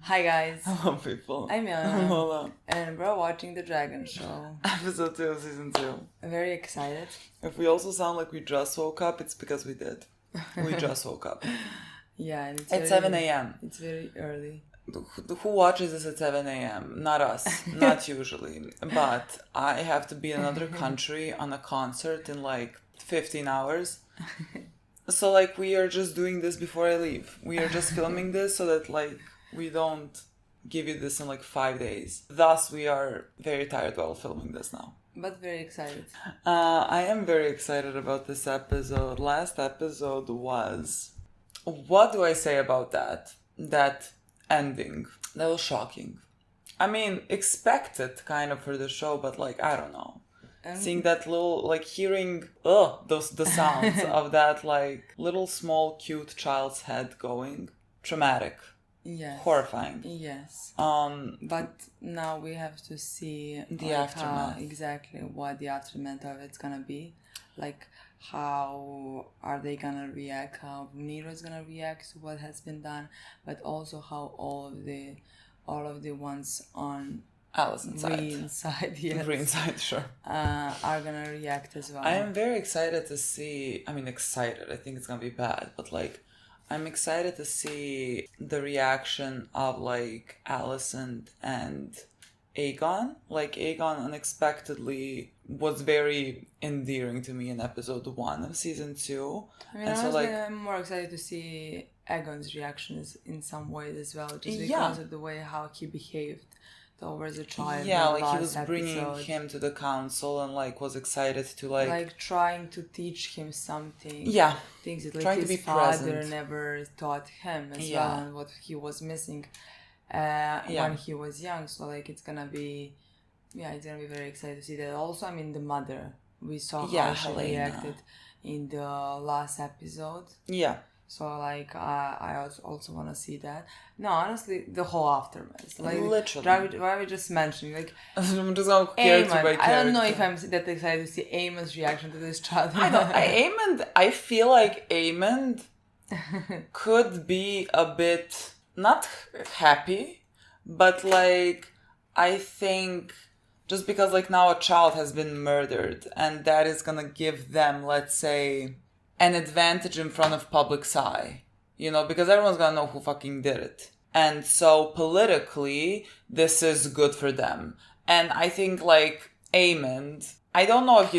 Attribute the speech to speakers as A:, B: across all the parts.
A: Hi guys.
B: Hello people.
A: I'm Milena.
B: I'm Lola.
A: And we're watching The Dragon Show.
B: Episode 2 of season 2.
A: I'm very excited.
B: If we also sound like we just woke up, it's because we did. We just woke up.
A: Yeah, and
B: It's 7 a.m.
A: It's very early.
B: Who watches this at 7 a.m.? Not us. Not usually. But I have to be in another country on a concert in like 15 hours. So like we are just doing this before I leave. We are just filming this so that like we don't give you this in like 5 days. Thus we are very tired while filming this now.
A: But very excited.
B: I am very excited about this episode. Last episode was... What do I say about that? That ending. That was shocking. I mean, expected kind of for the show, but like, I don't know. Seeing that little, like, hearing, the sounds of that, like, little small cute child's head going. Traumatic.
A: Yes.
B: Horrifying.
A: Yes.
B: But
A: now we have to see
B: the aftermath.
A: Exactly what the aftermath of it's gonna be. Like, how are they gonna react? How Nero's gonna react to what has been done, but also how all of the ones on
B: Alice's side.
A: Green side,
B: sure.
A: Are gonna react as well.
B: I am very excited to see. I mean, excited. I think it's gonna be bad, but like, I'm excited to see the reaction of like Alicent and Aegon. Like Aegon unexpectedly was very endearing to me in episode 1 of season 2.
A: I mean, honestly, I'm more excited to see Aegon's reactions in some ways as well, just because of the way how he behaved towards the child.
B: Yeah, like he was bringing him to the council and like was excited to like
A: trying to teach him something.
B: Yeah,
A: things that like
B: trying
A: his
B: to be
A: father
B: present.
A: Never taught him as well, and what he was missing when he was young. So like it's gonna be very excited to see that. Also, I mean, the mother, we saw how she reacted in the last episode.
B: Yeah.
A: So like I also want to see that. No, honestly, the whole aftermath. Like
B: literally.
A: Why are we just mentioning like
B: I'm just going character by character.
A: I don't know if I'm that excited to see Aemon's reaction to this child.
B: I know. I feel like Aemond could be a bit not happy, but like I think just because like now a child has been murdered and that is gonna give them, let's say, an advantage in front of public's eye, you know, because everyone's gonna know who fucking did it. And so politically, this is good for them. And I think like Aemond, I don't know if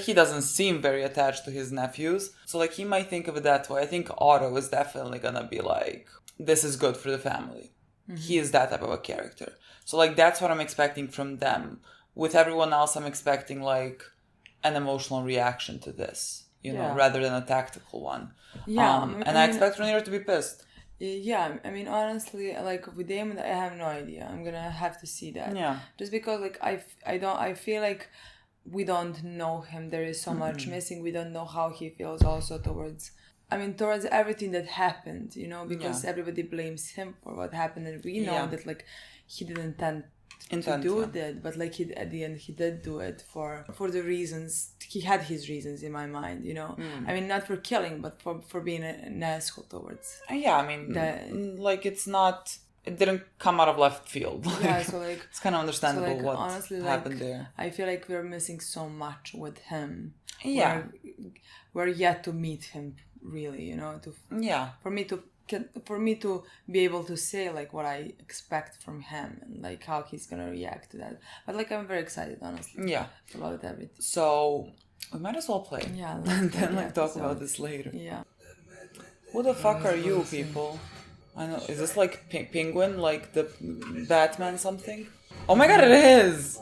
B: he doesn't seem very attached to his nephews. So like he might think of it that way. I think Otto is definitely gonna be like, this is good for the family. Mm-hmm. He is that type of a character. So like that's what I'm expecting from them. With everyone else, I'm expecting like an emotional reaction to this. You know, rather than a tactical one. Yeah. I expect Rhaenyra to be pissed.
A: Yeah, I mean, honestly, like with Daemon, I have no idea. I'm gonna have to see that.
B: Yeah.
A: Just because, like, I feel like we don't know him. There is so much missing. We don't know how he feels also towards everything that happened, you know, because everybody blames him for what happened. And we know that, like, he didn't intend to do that, but like at the end he did do it for the reasons. He had his reasons in my mind, you know. I mean, not for killing, but for being an asshole towards.
B: Yeah, I mean, like it didn't come out of left field.
A: Yeah, so like
B: it's kind of understandable
A: so like,
B: what
A: honestly,
B: happened there.
A: I feel like we're missing so much with him.
B: Yeah,
A: we're yet to meet him really, you know. For me to be able to say like what I expect from him and like how he's gonna react to that. But like I'm very excited, honestly.
B: Yeah.
A: About everything.
B: So we might as well play.
A: Yeah.
B: And then like talk about this later.
A: Yeah.
B: Who the fuck are you people? I know. Is this like Penguin, like the Batman something? Oh my god, it is!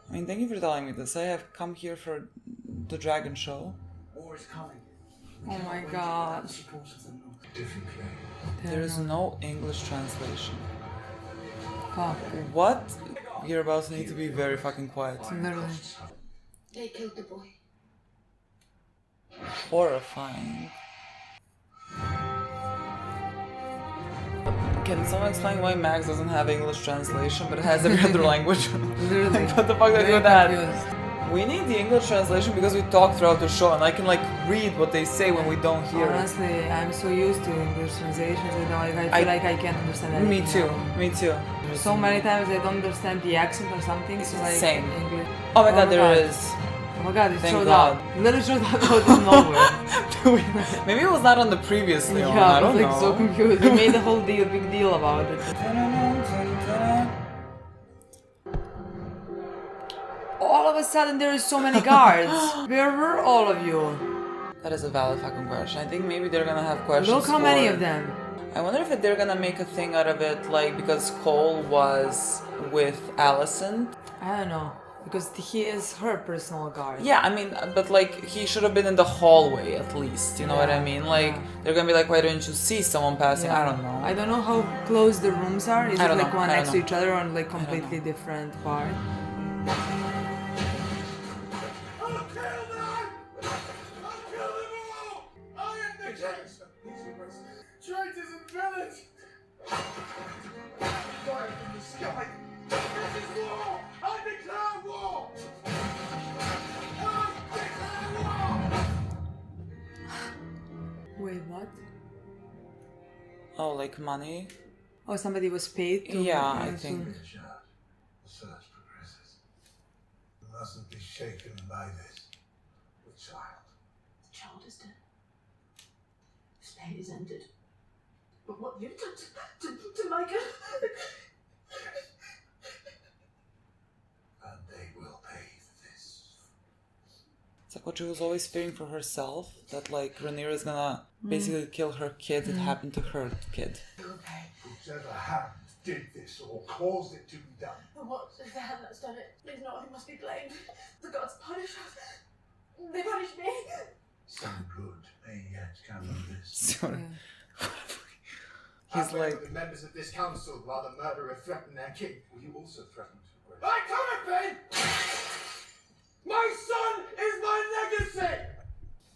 B: I mean, thank you for telling me this. I have come here for the Dragon Show.
C: War is coming.
A: Oh my god.
B: There is no English translation.
A: Fuck.
B: What? You're about to need to be very fucking quiet.
A: Literally.
D: They killed the boy.
B: Horrifying. Can someone explain why Max doesn't have English translation but it has every other language?
A: Literally.
B: Like, what the fuck do I do with that?
A: Confused.
B: We need the English translation because we talk throughout the show and I can like read what they say when we don't hear it.
A: Honestly, I'm so used to English translations, you know, like I feel like I can't understand anything.
B: Me too,
A: now.
B: me too.
A: So many times I don't understand the accent or something, so like
B: Same.
A: English.
B: Oh my god, there is.
A: Oh my god, it
B: Thank
A: showed
B: God.
A: up. It literally showed up out of nowhere.
B: Maybe it was not on the previous one,
A: Yeah,
B: I
A: I was
B: don't
A: like
B: know.
A: so confused. They made a whole big deal about it. All of a sudden there is so many guards. Where were all of you?
B: That is a valid fucking question. I think maybe they're gonna have questions.
A: Look how many of them.
B: I wonder if they're gonna make a thing out of it, like because Cole was with Allison.
A: I don't know. Because he is her personal guard.
B: Yeah, I mean, but like he should have been in the hallway at least. You know what I mean? Like they're gonna be like, why don't you see someone passing? I don't know.
A: I don't know how close the rooms are. Is it like
B: know.
A: one
B: I
A: next
B: don't
A: to each other or like completely different part?
C: Traitors and villains! Fire from the sky! This is war! I declare war! I declare war!
A: Wait, what?
B: Oh, like money?
A: Oh, somebody was paid to...
B: Yeah, I think.
C: The search progresses. You mustn't be shaken by this. The child.
D: The child is dead. His pain is ended. But what you've done to Micah...
C: And they will pay for this.
B: It's like what she was always fearing for herself. That like Rhaenyra is gonna basically kill her kid. It happened to her kid.
D: They will pay.
C: Whichever hand did this or caused it to be done.
D: But what is the hand that's done it? It's not who must be blamed. The gods punish us. They punish me.
C: Some good may yet come of this.
B: So,
C: He's like the members of this council while the murderer threatened their king. Will you also threaten to break? I can't be! My son is my legacy!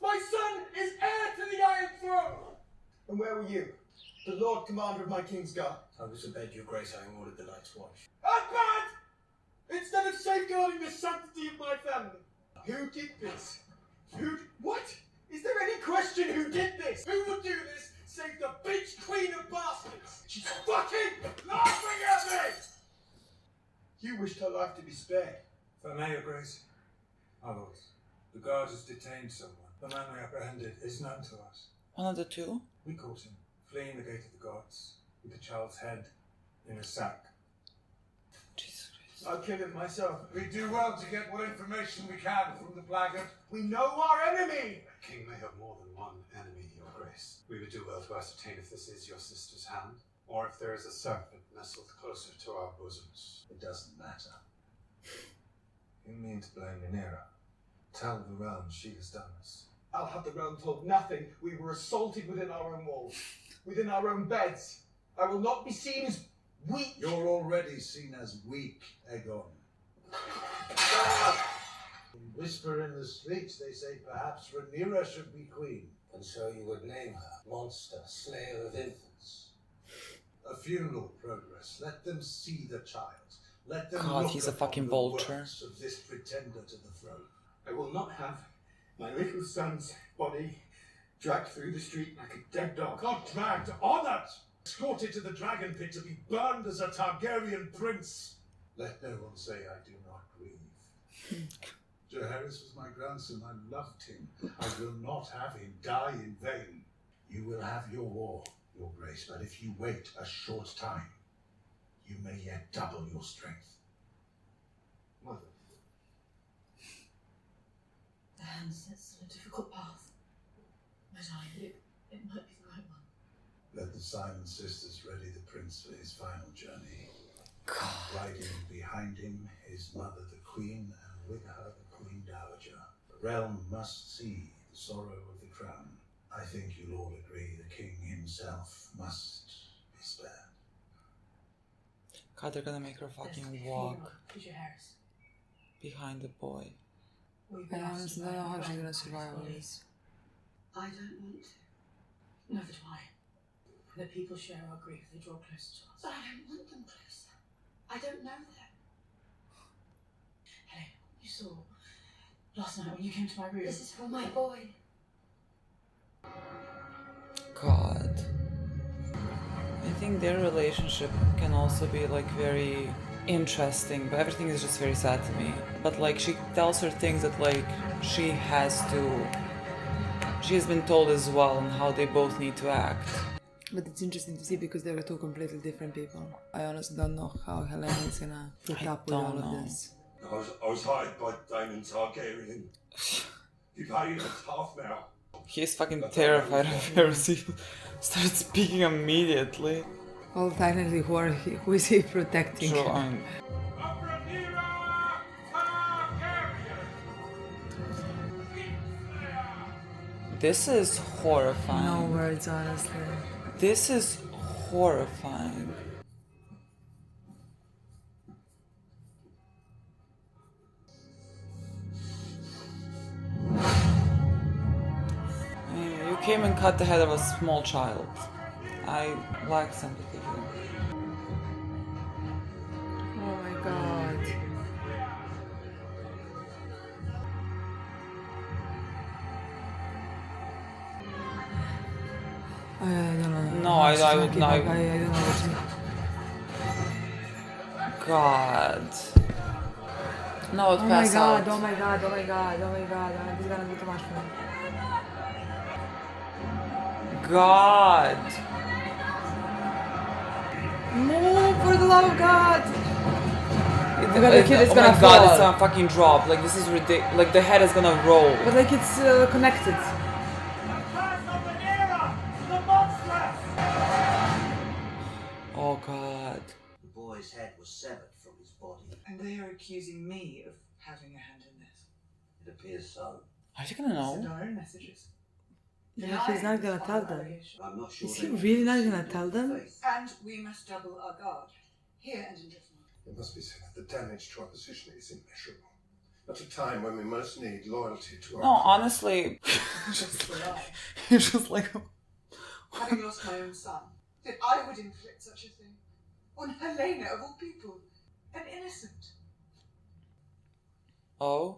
C: My son is heir to the Iron Throne!
E: And where were you? The Lord Commander of my King's Guard.
F: I was abed, your grace, having ordered the Night's Watch.
C: I'm bad! Instead of safeguarding the sanctity of my family. Who did this? What? Is there any question who did this? Who would do this save the bitch queen of bastards? She's fucking laughing at me! You wished her life to be spared.
F: If I may, your grace, my lord, the guard has detained someone. The man we apprehended is known to us.
B: one of the two?
F: We caught him, fleeing the gate of the gods, with the child's head in a sack.
B: Jesus Christ.
C: I'll kill him myself.
F: We do well to get what information we can from the blackguard.
C: We know our enemy!
F: A king may have more than one enemy, your grace. We would do well to ascertain if this is your sister's hand, or if there is a serpent nestled closer to our bosoms.
C: It doesn't matter.
F: You mean to blame Rhaenyra? Tell the realm she has done this.
E: I'll have the realm told nothing. We were assaulted within our own walls, within our own beds. I will not be seen as weak.
C: You're already seen as weak, Aegon. Whisper in the streets, they say perhaps Rhaenyra should be queen.
F: And so you would name her monster, slayer of infants.
C: A funeral progress. Let them see the child. Let them
B: God,
C: look
B: he's a
C: upon
B: fucking
C: the
B: vulture.
C: works of this pretender to the throne.
E: I will not have my little son's body dragged through the street like a dead dog.
C: Not dragged, honored! Escorted to the dragon pit to be burned as a Targaryen prince. Let no one say I do not grieve. Jaehaerys was my grandson. I loved him. I will not have him die in vain. You will have your war, your grace, but if you wait a short time, you may yet double your strength.
E: Mother.
D: The hand sets on a difficult path. My darling, it might be the right one.
C: Let the Silent Sisters ready the prince for his final journey. Riding behind him, his mother the queen, and with her the queen dowager. The realm must see the sorrow of the crown. I think you'll all agree the king himself must be spared.
B: God, they're gonna make her fucking walk behind the boy.
A: I honestly don't know how she's gonna survive all this.
D: I don't want to. Neither do I. When the people share our grief, they draw closer to us. But I don't want them closer. I don't know them. Helena, you saw Last night when you came to my room.
G: This is for my boy.
B: God. I think their relationship can also be like very interesting, but everything is just very sad to me. But like she tells her things that like she has been told as well on how they both need to act.
A: But it's interesting to see because they're two completely different people. I honestly don't know how Helena is gonna put up with all of this.
C: I was hired by Daemon Targaryen. He paid us half now.
B: He's fucking terrified of her. He started speaking immediately.
A: Well, technically, who is he protecting?
B: Sure, this is horrifying.
A: No words, honestly.
B: This is horrifying. You came and cut the head of a small child. I lack sympathy here.
A: Oh my god. I don't know.
B: No, I would not.
A: I don't know what to...
B: God. No, it's
A: Oh my
B: pass
A: god,
B: out.
A: oh my god, oh my god, oh my god. This is gonna be too much for me.
B: God.
A: No, for the love of God.
B: The
A: kid is
B: oh
A: gonna
B: my god,
A: fall.
B: it's gonna fucking drop. Like, this is ridiculous. Like, the head is gonna roll.
A: But like it's connected.
B: Oh god.
H: The boy's head was severed from his body.
I: And they are accusing me of having a hand in this.
H: It appears so.
B: Are you gonna
I: Send
B: know?
I: our own messages.
A: Yeah, he's not gonna tell them.
H: I'm not sure.
A: Is he really not gonna tell them?
I: And we must double our guard, here and in Driftmark.
C: It must be said that the damage to our position is immeasurable. At a time when we most need loyalty to our...
B: No, honestly.
I: Just a lie.
B: You're just like...
I: Having lost my own son, that I would inflict such a thing on Helena of all people, an innocent.
B: Oh?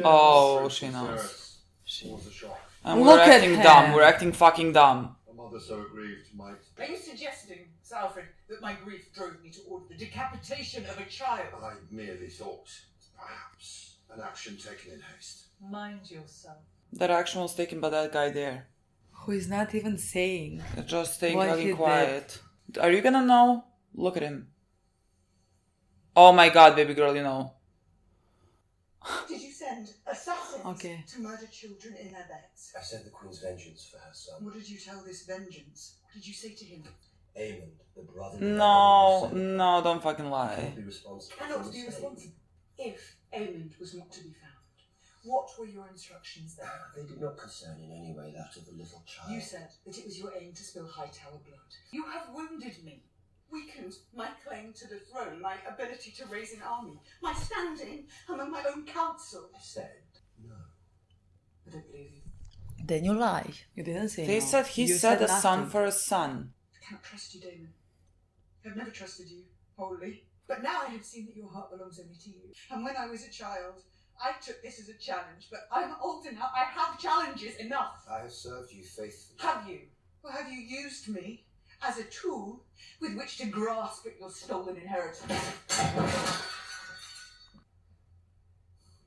B: Oh, she knows.
C: It was a shock.
B: And
A: Look
B: we're
A: at
B: acting dumb.
A: him.
B: We're acting fucking dumb.
C: A mother so aggrieved might...
I: Are you suggesting, Sir Alfred, that my grief drove me to order the decapitation of a child?
C: I merely thought, perhaps, an action taken in haste.
I: Mind yourself.
B: That action was taken by that guy there.
A: Who is not even saying.
B: They're just staying
A: What
B: fucking
A: he
B: quiet. Are you gonna know? Look at him. Oh my god, baby girl, you know.
I: Did you send assassins
A: Okay.
I: to murder children in their beds?
H: I sent the Queen's vengeance for her son.
I: What did you tell this vengeance? What did you say to him?
H: Aemond, the brother...
B: No, no, don't fucking lie.
H: Be responsible.
I: Cannot be responsible. If Aemond was not to be found, what were your instructions then?
H: They did not concern in any way that of the little child.
I: You said that it was your aim to spill Hightower blood. You have wounded me, weakened my claim to the throne, my ability to raise an army, my standing among my own council.
H: I said no.
I: I don't believe you.
A: Then you lie. You didn't say
B: They
A: no.
B: said he
A: You
B: said a
A: nothing.
B: son for a son.
I: I cannot trust you, Damon. I've never trusted you, wholly. But now I have seen that your heart belongs only to you. And when I was a child, I took this as a challenge, but I'm old enough. I have challenges enough.
H: I have served you faithfully.
I: Have you? Or have you used me as a tool with which to grasp at your stolen inheritance?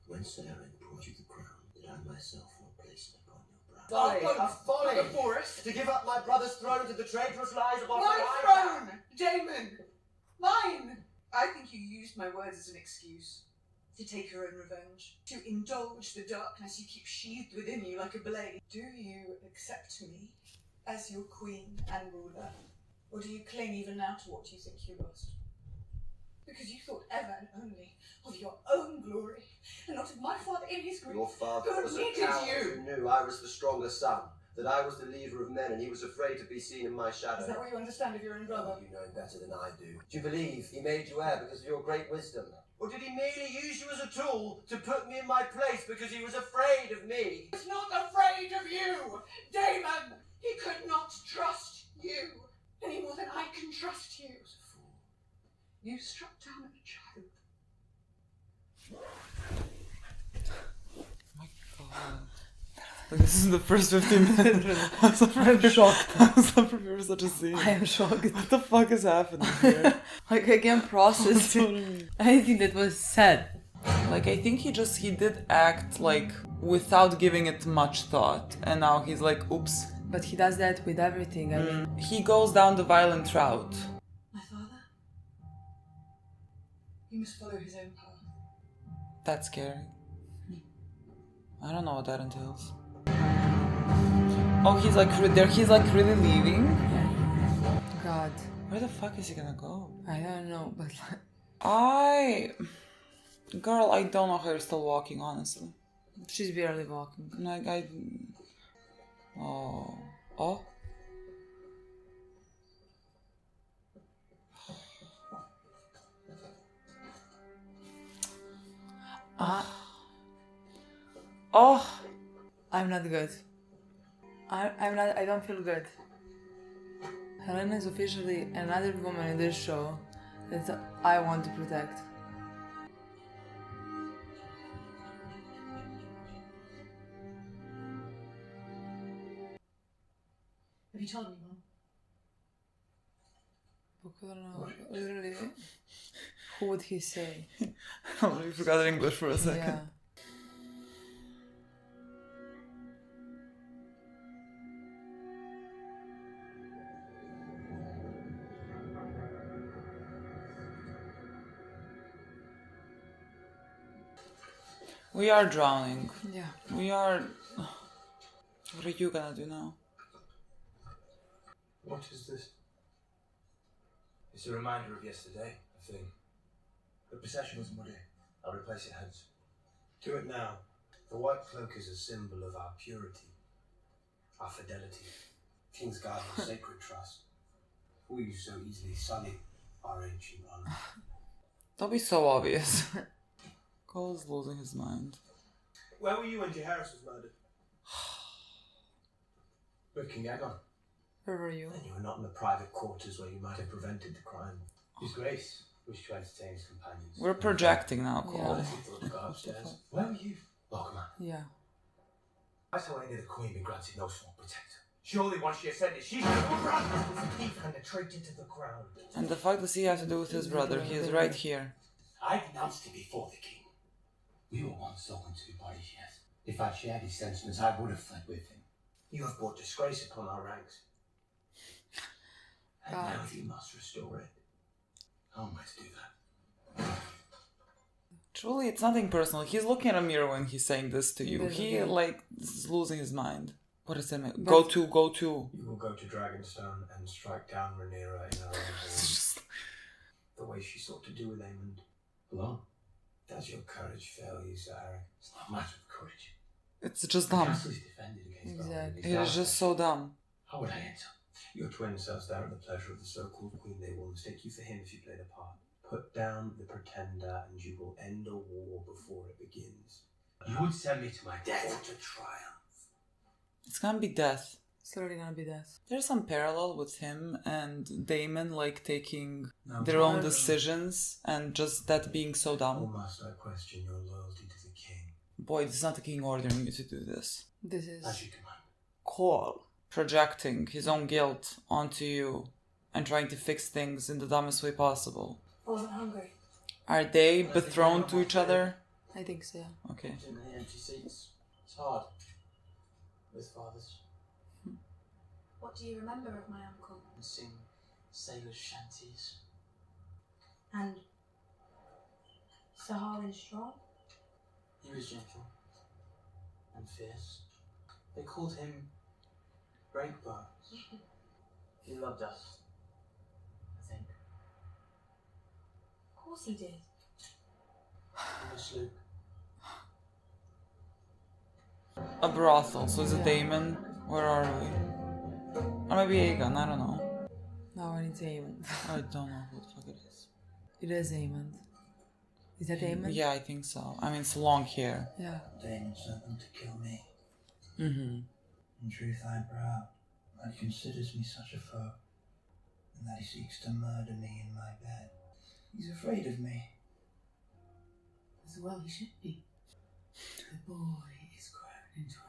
H: When Sir Aaron brought you the crown, did I myself not place it upon your brow?
I: Folly! The forest!
H: To give up my brother's throne to the traitorous lies upon
I: My throne! Damon! Mine! I think you used my words as an excuse. To take your own revenge. To indulge the darkness you keep sheathed within you like a blade. Do you accept me as your queen and ruler? Or do you cling even now to what you think you lost? Because you thought ever and only of your own glory, and not of my father in his grief.
H: Your father
I: Who
H: was a
I: needed
H: coward
I: you?
H: who knew I was the stronger son, that I was the leader of men, and he was afraid to be seen in my shadow.
I: Is that what you understand of your own brother?
H: You know him better than I do. Do you believe he made you heir because of your great wisdom? Or did he merely use you as a tool to put me in my place because he was afraid of me?
I: He's not afraid of you, Damon! He could not trust you any more than I can trust you. You struck down a child.
B: Like, this is the first 15 minutes.
A: I'm shocked.
B: I was not prepared for such a scene.
A: I am shocked.
B: What the fuck is happening here?
A: Like, I can't process anything that was said.
B: Like, I think he did act, like, without giving it much thought. And now he's like, oops.
A: But he does that with everything. I mean,
B: He goes down the violent route.
I: My father? He must follow his own path.
B: That's scary. I don't know what that entails. Oh, he's like really leaving?
A: God.
B: Where the fuck is he gonna go?
A: I don't know, but
B: Girl, I don't know how you're still walking, honestly.
A: she's barely walking.
B: Like, Oh. Oh.
A: I'm not good. I don't feel good. Helena is officially another woman in this show that I want to protect.
D: Have you told anyone?
A: Literally, who would he say?
B: Oh, you forgot English for a second.
A: Yeah.
B: We are drowning.
A: Yeah.
B: We are... What are you gonna do now?
H: What is this? It's a reminder of yesterday, I think. The procession was muddy. I'll replace it hence. Do it now. The white cloak is a symbol of our purity, our fidelity. King's Garden, sacred trust. We so easily sully our ancient honor.
B: Don't be so obvious. Cole's losing his mind.
E: Where were you when Jaehaerys was murdered?
H: With King Aegon.
A: Where were you?
H: And you were not in the private quarters where you might have prevented the crime. His Grace wished to entertain his companions.
B: We're projecting now,
H: What
B: Cole.
H: if he thought to go upstairs? Where were you? Lockman.
A: Yeah.
H: I saw any of the Queen been granted no small protector.
E: Surely once she ascended, she should have run!
H: He penetrated to the ground.
B: And the fuck does he have to do with his brother? He is right here.
H: I denounced him before the king. We were once open to body shares. If I shared his sentiments, I would have fled with him. You have brought disgrace upon our ranks. And now you must restore it. How am I to do that?
B: Truly, it's nothing personal. He's looking at a mirror when he's saying this to you. He, like, is losing his mind. What does that mean? Go to.
H: You will go to Dragonstone and strike down Rhaenyra in her own halls. The way she sought to do with Aemond. Alone. Does your courage fail you, Sir Eric? It's not a matter of courage.
B: It's just dumb.
H: Castle is defended against
A: Exactly.
B: It is just so dumb.
H: How would I enter? Your twin selves there at the pleasure of the so-called queen. They will mistake you for him if you play the part. Put down the pretender and you will end a war before it begins. You would send me to my death or to triumph.
B: It's gonna be death.
A: It's literally gonna be death.
B: There's some parallel with him and Damon, like, taking their own decisions and just that being so
H: Or
B: dumb.
H: must I question your loyalty to the king?
B: Boy, this is not the king ordering you to do this.
A: This is
H: As you command.
B: Cole projecting his own guilt onto you and trying to fix things in the dumbest way possible.
D: I wasn't hungry.
B: Are they betrothed to each other?
A: I think so. Yeah.
B: Okay.
H: In the empty seats. It's hard. With fathers.
D: What do you remember of my uncle?
H: And sing sailors' shanties.
D: And Saharan Straw?
H: He was gentle and fierce. They called him Breakbones. He loved us, I think.
D: Of course he did.
H: In a sloop.
B: A brothel, so is it Damon? Where are we? Or maybe Aegon, I don't know.
A: No, it's Aemond.
B: I don't know who the fuck it is.
A: It is Aemond. Is that Aemond?
B: Yeah, I think so. I mean, it's long hair.
A: Yeah.
H: Damon sent them to kill me.
B: Mm-hmm.
H: In truth, I am proud that he considers me such a foe, and that he seeks to murder me in my bed. He's afraid of me.
D: As well he should be. The boy is grown. into him.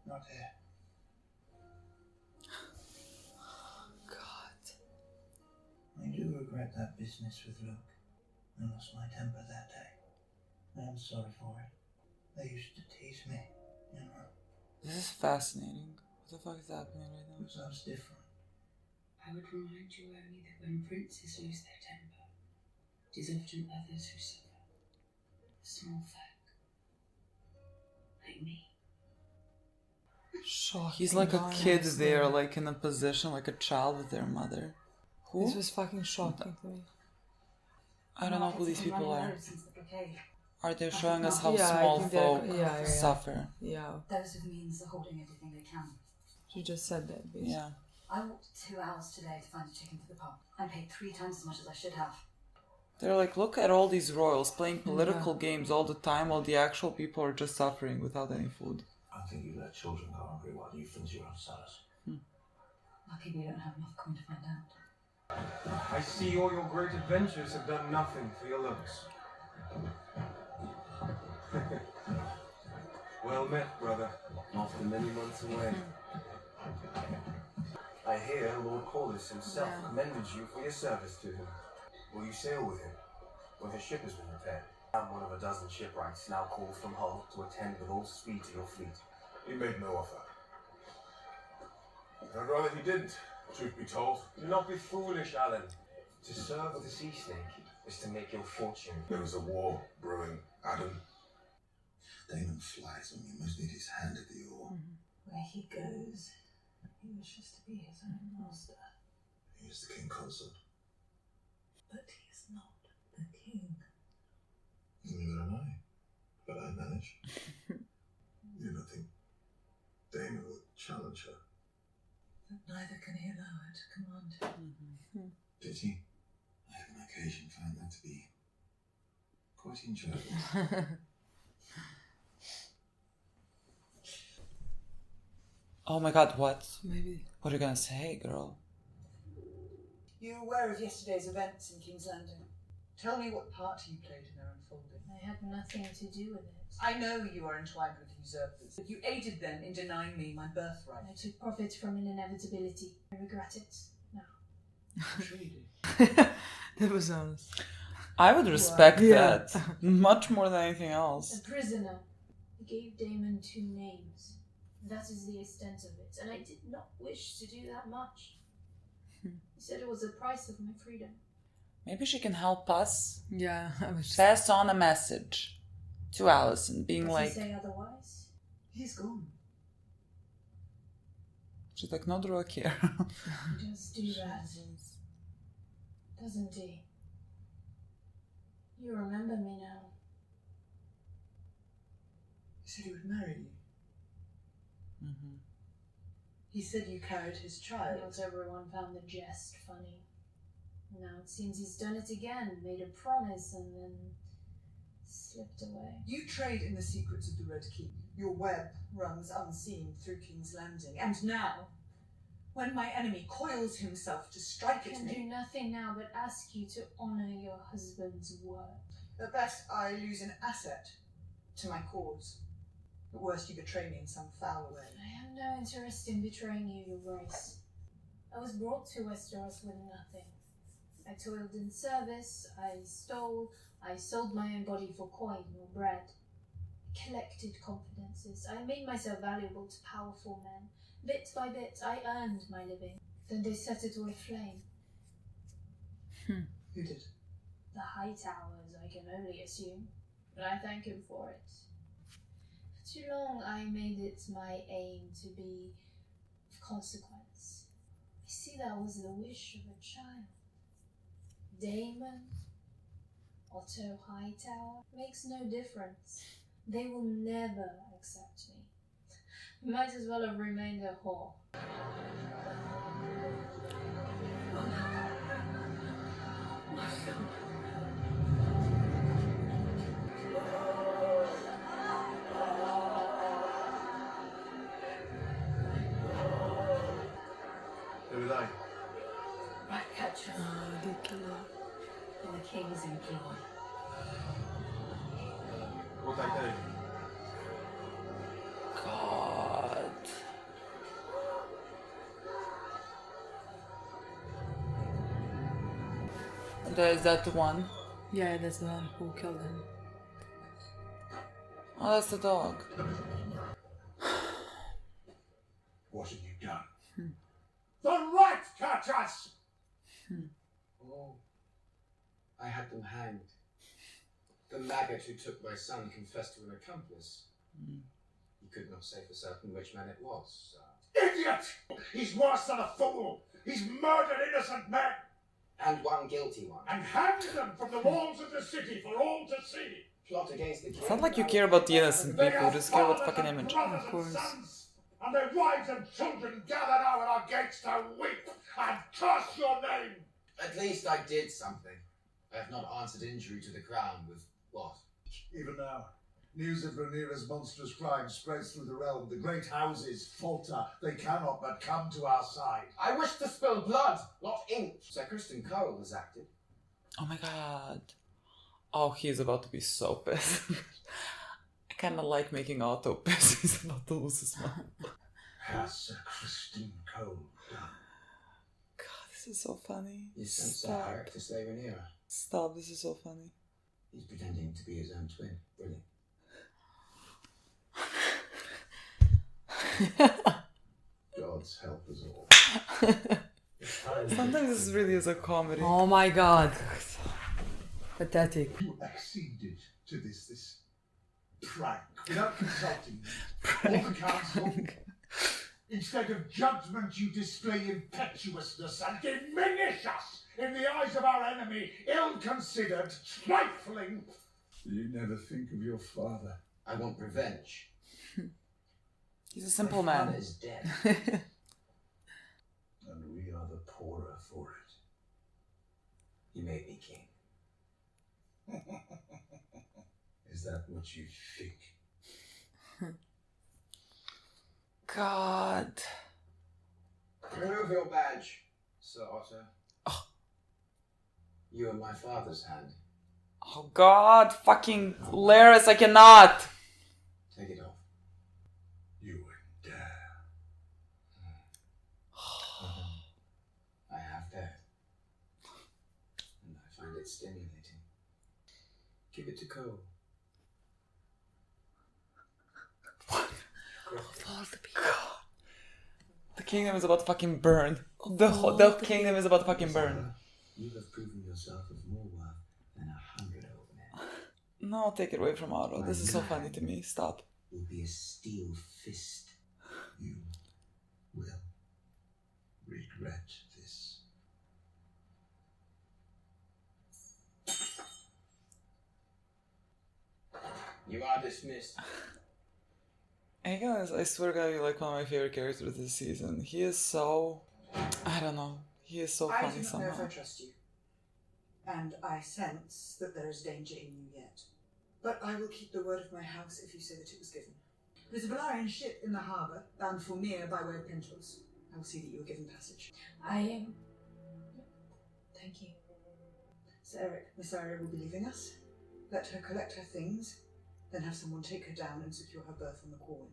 H: Not here.
A: God.
H: I do regret that business with Luke. I lost my temper that day. I am sorry for it. They used to tease me, you know.
B: This is fascinating. What the fuck is happening right now?
H: Because I was different.
D: I would remind you only that when princes lose their temper, it is often others who suffer. A small folk. Like me.
B: He's like a kid there, like in a position, like a child with their mother. Who?
A: This was fucking shocking to me.
B: I don't know who these people are.
D: Since the blockade.
B: Are they showing us how
A: Yeah, I
B: small
A: think
B: folk
A: yeah.
B: suffer?
A: Yeah,
D: Those with means are holding everything they can.
A: she just said that, basically.
B: Yeah.
D: I walked 2 hours today to find a chicken for the pub. I paid 3 times as much as I should have.
B: They're like, look at all these royals playing political games all the time while the actual people are just suffering without any food.
H: I think you let children go hungry while you finish your own salads.
D: Lucky we don't have enough coin to find out.
E: I see all your great adventures have done nothing for your looks. Well met, brother, after many months away. I hear Lord Corliss himself commended you for your service to him.
H: Will you sail with him when his ship has been repaired? I'm one of a dozen shipwrights now called from Hull to attend with all speed to your fleet.
C: He made no offer. I'd rather he didn't, truth be told.
E: Do not be foolish, Alan.
H: To serve with the sea snake is to make your fortune.
C: There is a war brewing, Adam.
F: Damon flies when you most need his hand at the oar.
D: Where he goes, he wishes to be his own master.
F: He is the king consort.
D: But he is not the king.
F: Neither am I. But I manage. You don't think Damon would challenge her?
D: But neither can he allow her to command.
F: Pity. I have on occasion found that to be quite enjoyable.
B: Oh my god, what?
A: Maybe.
B: What are you gonna say, girl?
I: You were aware of yesterday's events in King's Landing. Tell me what part you played in their unfolding.
D: I had nothing to do with it.
I: I know you are entwined with usurpers, but you aided them in denying me my birthright.
D: I took profit from an inevitability. I regret it now.
I: Truly.
A: That was honest.
B: I would respect
A: Yeah.
B: that much more than anything else.
D: A prisoner. I gave Damon 2 names. That is the extent of it, and I did not wish to do that much. He said it was the price of my freedom.
B: Maybe she can help us
A: Yeah, I was just...
B: pass on a message to Allison, being
D: Does
B: like,
D: he say otherwise?
I: He's gone.
B: she's like, no drug here.
D: He does do that, doesn't he? You remember me now.
I: He said he would marry you. He said you carried his child.
D: Not everyone found the jest funny. Now it seems he's done it again, made a promise and then slipped away.
I: You trade in the secrets of the Red Keep. Your web runs unseen through King's Landing. And now, when my enemy coils himself to strike
D: I
I: at
D: can do
I: me,
D: nothing now but ask you to honor your husband's word.
I: at best I lose an asset to my cause. At worst you betray me in some foul way.
D: I have no interest in betraying you, Your Grace. I was brought to Westeros with nothing. I toiled in service, I stole, I sold my own body for coin or bread. Collected confidences. I made myself valuable to powerful men. Bit by bit, I earned my living. Then they set it all aflame.
I: Who did?
D: The Hightowers, I can only assume. But I thank him for it. For too long, I made it my aim to be of consequence. I see that was the wish of a child. Damon, Otto Hightower, makes no difference. They will never accept me. Might as well have remained a whore.
H: Who are they?
D: Ratcatcher in the King's employ.
H: What they do?
B: There's that one.
A: Yeah, that's the one who killed him.
B: Oh, that's the dog.
C: What have you done? The right catch us!
G: Oh, I had them hanged. The maggot who took my son confessed to an accomplice. He could not say for certain which man it was.
C: Idiot! He's worse than a fool! He's murdered innocent men!
G: And one guilty one.
C: And hanged them from the walls of the city for all to see!
G: Plot against the king.
B: It's not like you care about the innocent
C: They
B: people,
C: are
B: just care about
C: fathers
B: fucking
C: and
B: image.
C: brothers
A: Of course.
C: and sons, and their wives and children gather now at our gates to weep and curse your name!
G: At least I did something. I have not answered injury to the crown with what?
C: Even now, news of Rhaenyra's monstrous crime spreads through the realm. The great houses falter. They cannot but come to our side.
G: I wish to spill blood, not ink. Sir Kristen Cole has acted.
B: Oh my god. Oh, he's about to be so pissed. I kinda like making Otto pissed. He's about to lose his mind.
C: Has Sir Kristen Cole done?
B: God, this is so funny.
G: He sent Sir
B: Stop.
G: Eric to slay Rhaenyra.
B: Stop, this is so funny.
G: He's pretending to be his own twin. Brilliant.
C: God's help us all.
B: Sometimes this really is a comedy.
A: Oh my god. Pathetic.
C: You acceded to this prank without consulting me or the council. Instead of judgment, you display impetuousness and diminish us in the eyes of our enemy, ill-considered, trifling. You never think of your father.
G: I want revenge.
B: He's a simple
G: My father
B: man.
G: is dead.
C: And we are the poorer for it.
G: You made me king.
C: Is that what you think?
B: God.
G: Remove your badge, Sir Otto.
B: Oh.
G: You are my father's hand.
B: Oh god, fucking Laris, I cannot.
G: Take it off.
C: You wouldn't dare.
G: I have dared. And I find it stimulating. Give it to Cole.
B: The kingdom is about to fucking burn. The kingdom is about to fucking burn.
G: You have proven yourself of more worth than 100 old men.
B: No, take it away from Otto. This is so funny to me. Stop.
G: Will be a steel fist.
C: You will regret this.
G: You are dismissed.
B: Hey guys, I swear to God, you're like one of my favorite characters this season. He is so... I don't know. He is so
I: I
B: funny
I: do not know if
B: somehow.
I: I trust you. And I sense that there is danger in you yet. But I will keep the word of my house if you say that it was given. There's a Valarian ship in the harbour, bound for Mir by way of Pentos. I will see that you are given passage.
D: I am. Thank you.
I: Sir Eric, Miss Arya will be leaving us. Let her collect her things, then have someone take her down and secure her berth on the Corwin.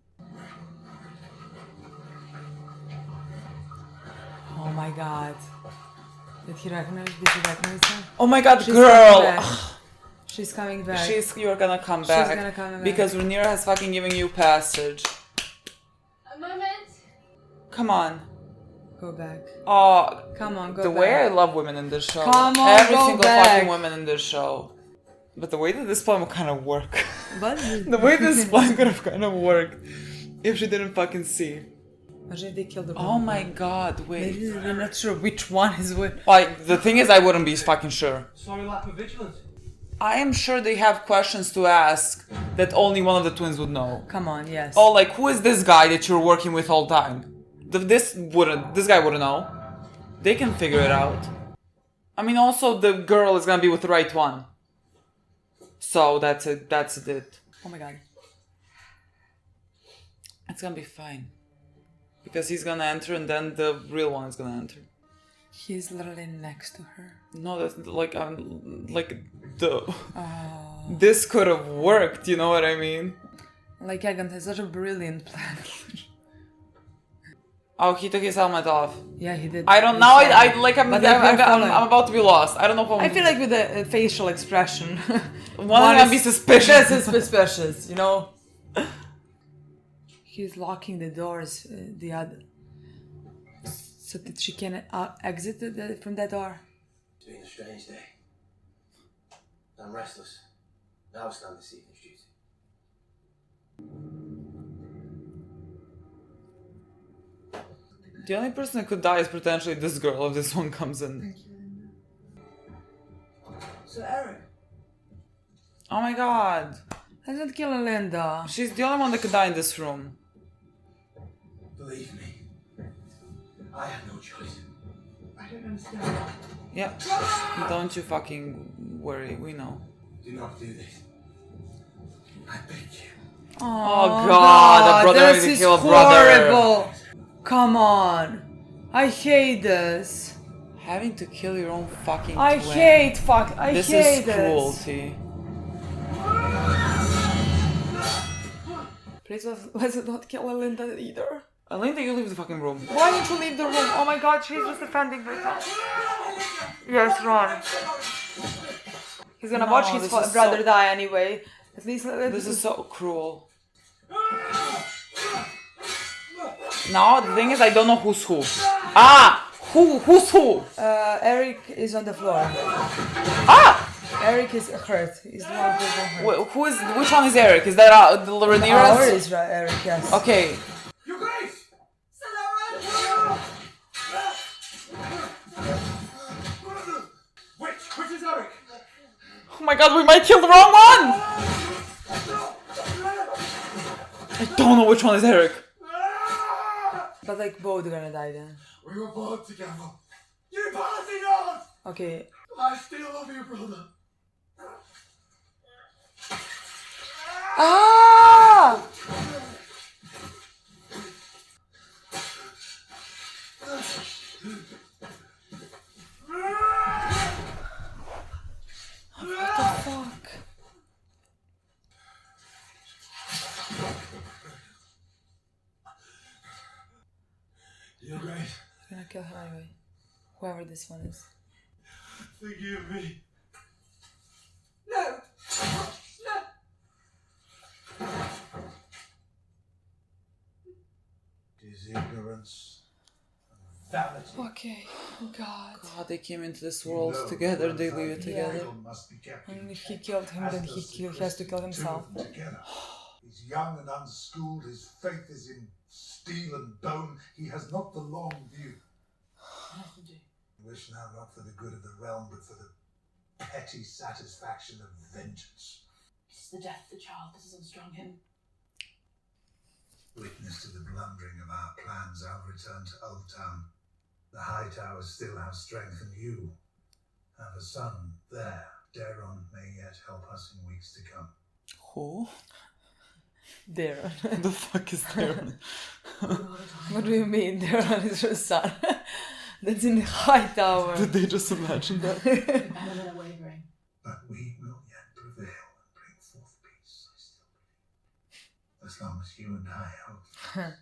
A: Oh my god. Did he recognize? Did she recognize her?
B: Oh my god,
A: She's
B: girl!
A: coming back. She's coming back.
B: You're gonna come back.
A: She's gonna come back.
B: Because Rhaenyra has fucking given you passage.
D: A moment.
B: Come on.
A: Go back.
B: Oh,
A: Come on, go
B: the
A: back.
B: way I love women in this show.
A: Come on,
B: Every
A: go
B: single
A: back.
B: fucking woman in this show. But the way that this plan would kind of work.
A: But
B: The way this plan could have kind of worked if she didn't fucking see.
A: imagine if they killed the
B: Oh my god, wait.
A: Maybe we're not sure which one is which.
B: Like, the thing is, I wouldn't be fucking sure.
H: Sorry, lack of vigilance.
B: I am sure they have questions to ask that only one of the twins would know.
A: Come on, yes.
B: Oh, like, who is this guy that you're working with all the time? This guy wouldn't know. They can figure it out. I mean, also, the girl is gonna be with the right one. So, that's it.
A: Oh my god.
B: It's gonna be fine. Because he's gonna enter and then the real one is gonna enter.
A: He's literally next to her.
B: No, that's like this could have worked, you know what I mean?
A: Like Egan has such a brilliant plan.
B: Oh, he took his helmet off.
A: Yeah, he did.
B: I don't know. I'm about to be lost. I don't know how.
A: I feel like with the facial expression,
B: one is be suspicious.
A: This is suspicious, you know. He's locking the doors. The other, so that she can exit from that door.
H: It's been a strange day. I'm restless. Now it's time this evening's duty.
B: The only person that could die is potentially this girl if this one comes in.
I: Thank you, Linda. So, Eric.
B: Oh my god.
A: Let's not kill Linda.
B: She's the only one that could die in this room.
H: Believe me, I had no choice.
I: I don't understand.
B: Yeah. Don't you fucking worry, we know.
H: Do not do this. I beg you.
B: Oh god, a brother
A: this
B: to
A: is
B: kill a brother.
A: horrible. Come on. I hate this.
B: Having to kill your own fucking
A: I
B: twin.
A: hate
B: This
A: hate
B: is
A: this.
B: cruelty.
A: Please let's not kill Linda either.
B: Linda, you leave the fucking room.
A: Why don't you leave the room? Oh my god, she's just defending herself. Yes, run. He's gonna watch his brother die anyway. At least
B: this is so cruel. Now the thing is, I don't know who's who. Who's who?
A: Eric is on the floor. Eric is hurt. He's the one who's hurt.
B: Which one is Eric? Is that Ramirez?
A: Ours is Eric, yes.
B: Okay.
C: Your Grace! Which is Eric?
B: Oh my god, we might kill the wrong one! I don't know which one is Eric.
A: But like both are gonna die then.
C: We were born together. You party not!
A: Okay.
C: I still love you, brother.
A: What the fuck?
C: Your Grace,
A: I'm gonna kill her anyway. Whoever this one is.
C: forgive me.
I: No!
C: It is ignorance and vanity.
A: Okay. God.
B: God, they came into this world together, they leave it together.
C: Must be kept
A: And if he killed him, then he has to kill himself.
C: Together. He's young and unschooled, his faith is in steel and bone, he has not the long view. I wish now not for the good of the realm, but for the petty satisfaction of vengeance.
J: It's the death of the child that has unstrung him.
C: Witness to the blundering of our plans, I'll return to Old Town. The high towers still have strength, and you have a son there. Daron may yet help us in weeks to come.
B: Who?
A: Darren.
B: Who the fuck is Darren?
A: What do you mean? Darren is your son. That's in the high tower.
B: Did they just imagine that?
J: Milena wavering.
C: But we will yet prevail and bring forth peace, I still believe. As long as you and I hold.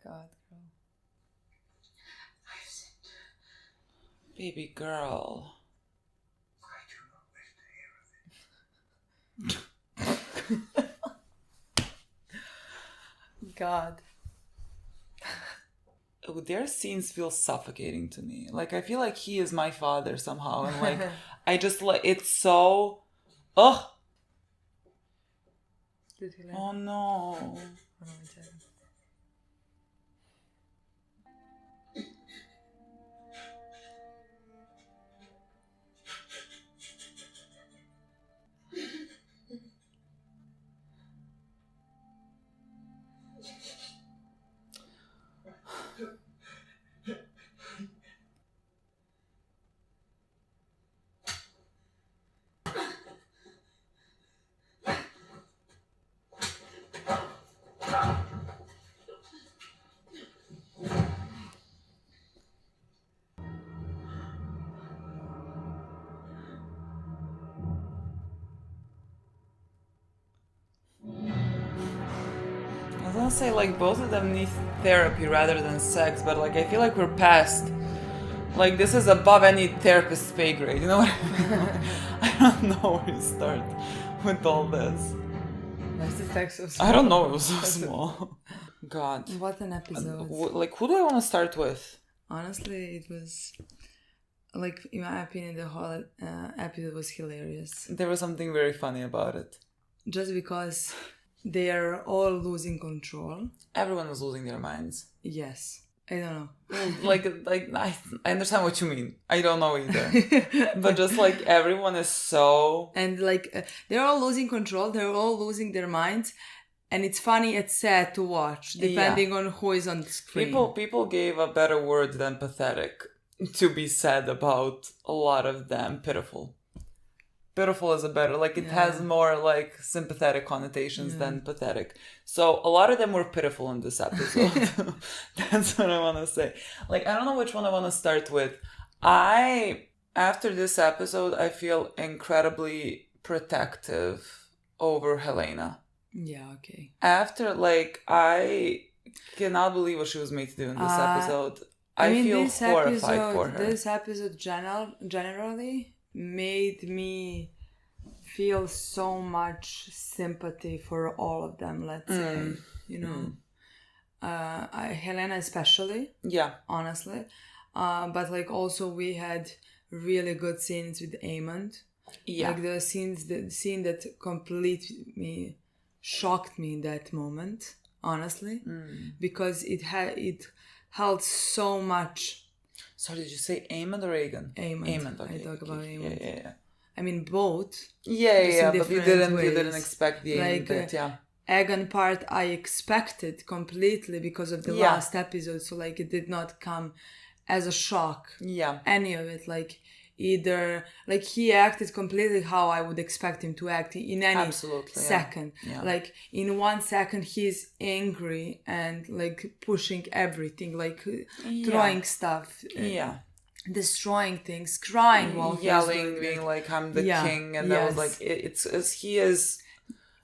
A: God, girl.
J: I've sinned.
B: Baby girl.
C: I do not wish to hear of it.
A: God.
B: Their scenes feel suffocating to me. Like, I feel like he is my father somehow. And like, I just like, it's so... Ugh!
A: Did he
B: Oh no. gonna say like both of them need therapy rather than sex, but like I feel like we're past. Like this is above any therapist's pay grade, you know what I mean? I don't know where to start with all this.
A: Where's the text so small?
B: I don't know, it was so small. God.
A: What an episode.
B: Like, who do I want to start with?
A: Honestly, it was, like, in my opinion, the whole episode was hilarious.
B: There was something very funny about it.
A: Just because they are all losing control.
B: Everyone was losing their minds.
A: Yes. I don't know.
B: like I understand what you mean. I don't know either. But just like everyone is so...
A: And like they're all losing control. They're all losing their minds. And it's funny, it's sad to watch, depending on who is on the screen.
B: People gave a better word than pathetic to be said about a lot of them. Pitiful. Pitiful is a better, like it has more like sympathetic connotations than pathetic. So a lot of them were pitiful in this episode. That's what I want to say. Like, I don't know which one I want to start with. After this episode, I feel incredibly protective over Helena.
A: Yeah, okay.
B: After, like, I cannot believe what she was made to do in this episode. I feel horrified for her.
A: This episode generally made me feel so much sympathy for all of them, let's say, you know. Helena especially.
B: Yeah.
A: Honestly. But like also we had really good scenes with Amond.
B: Yeah.
A: Like the scene that completely shocked me in that moment, honestly. Because it held so much.
B: Sorry, did you say Amond or Aegon?
A: Amond.
B: Okay.
A: I talk about Amond.
B: Yeah.
A: I mean both.
B: Yeah, but you didn't expect the Aegon
A: like,
B: bit, yeah.
A: Aegon part I expected completely because of the last episode, so like it did not come as a shock.
B: Yeah.
A: Any of it, like either like he acted completely how I would expect him to act in any second.
B: Yeah.
A: Like in 1 second he's angry and like pushing everything, like throwing stuff. Destroying things, crying while
B: yelling, being like I'm the king, and that was like he is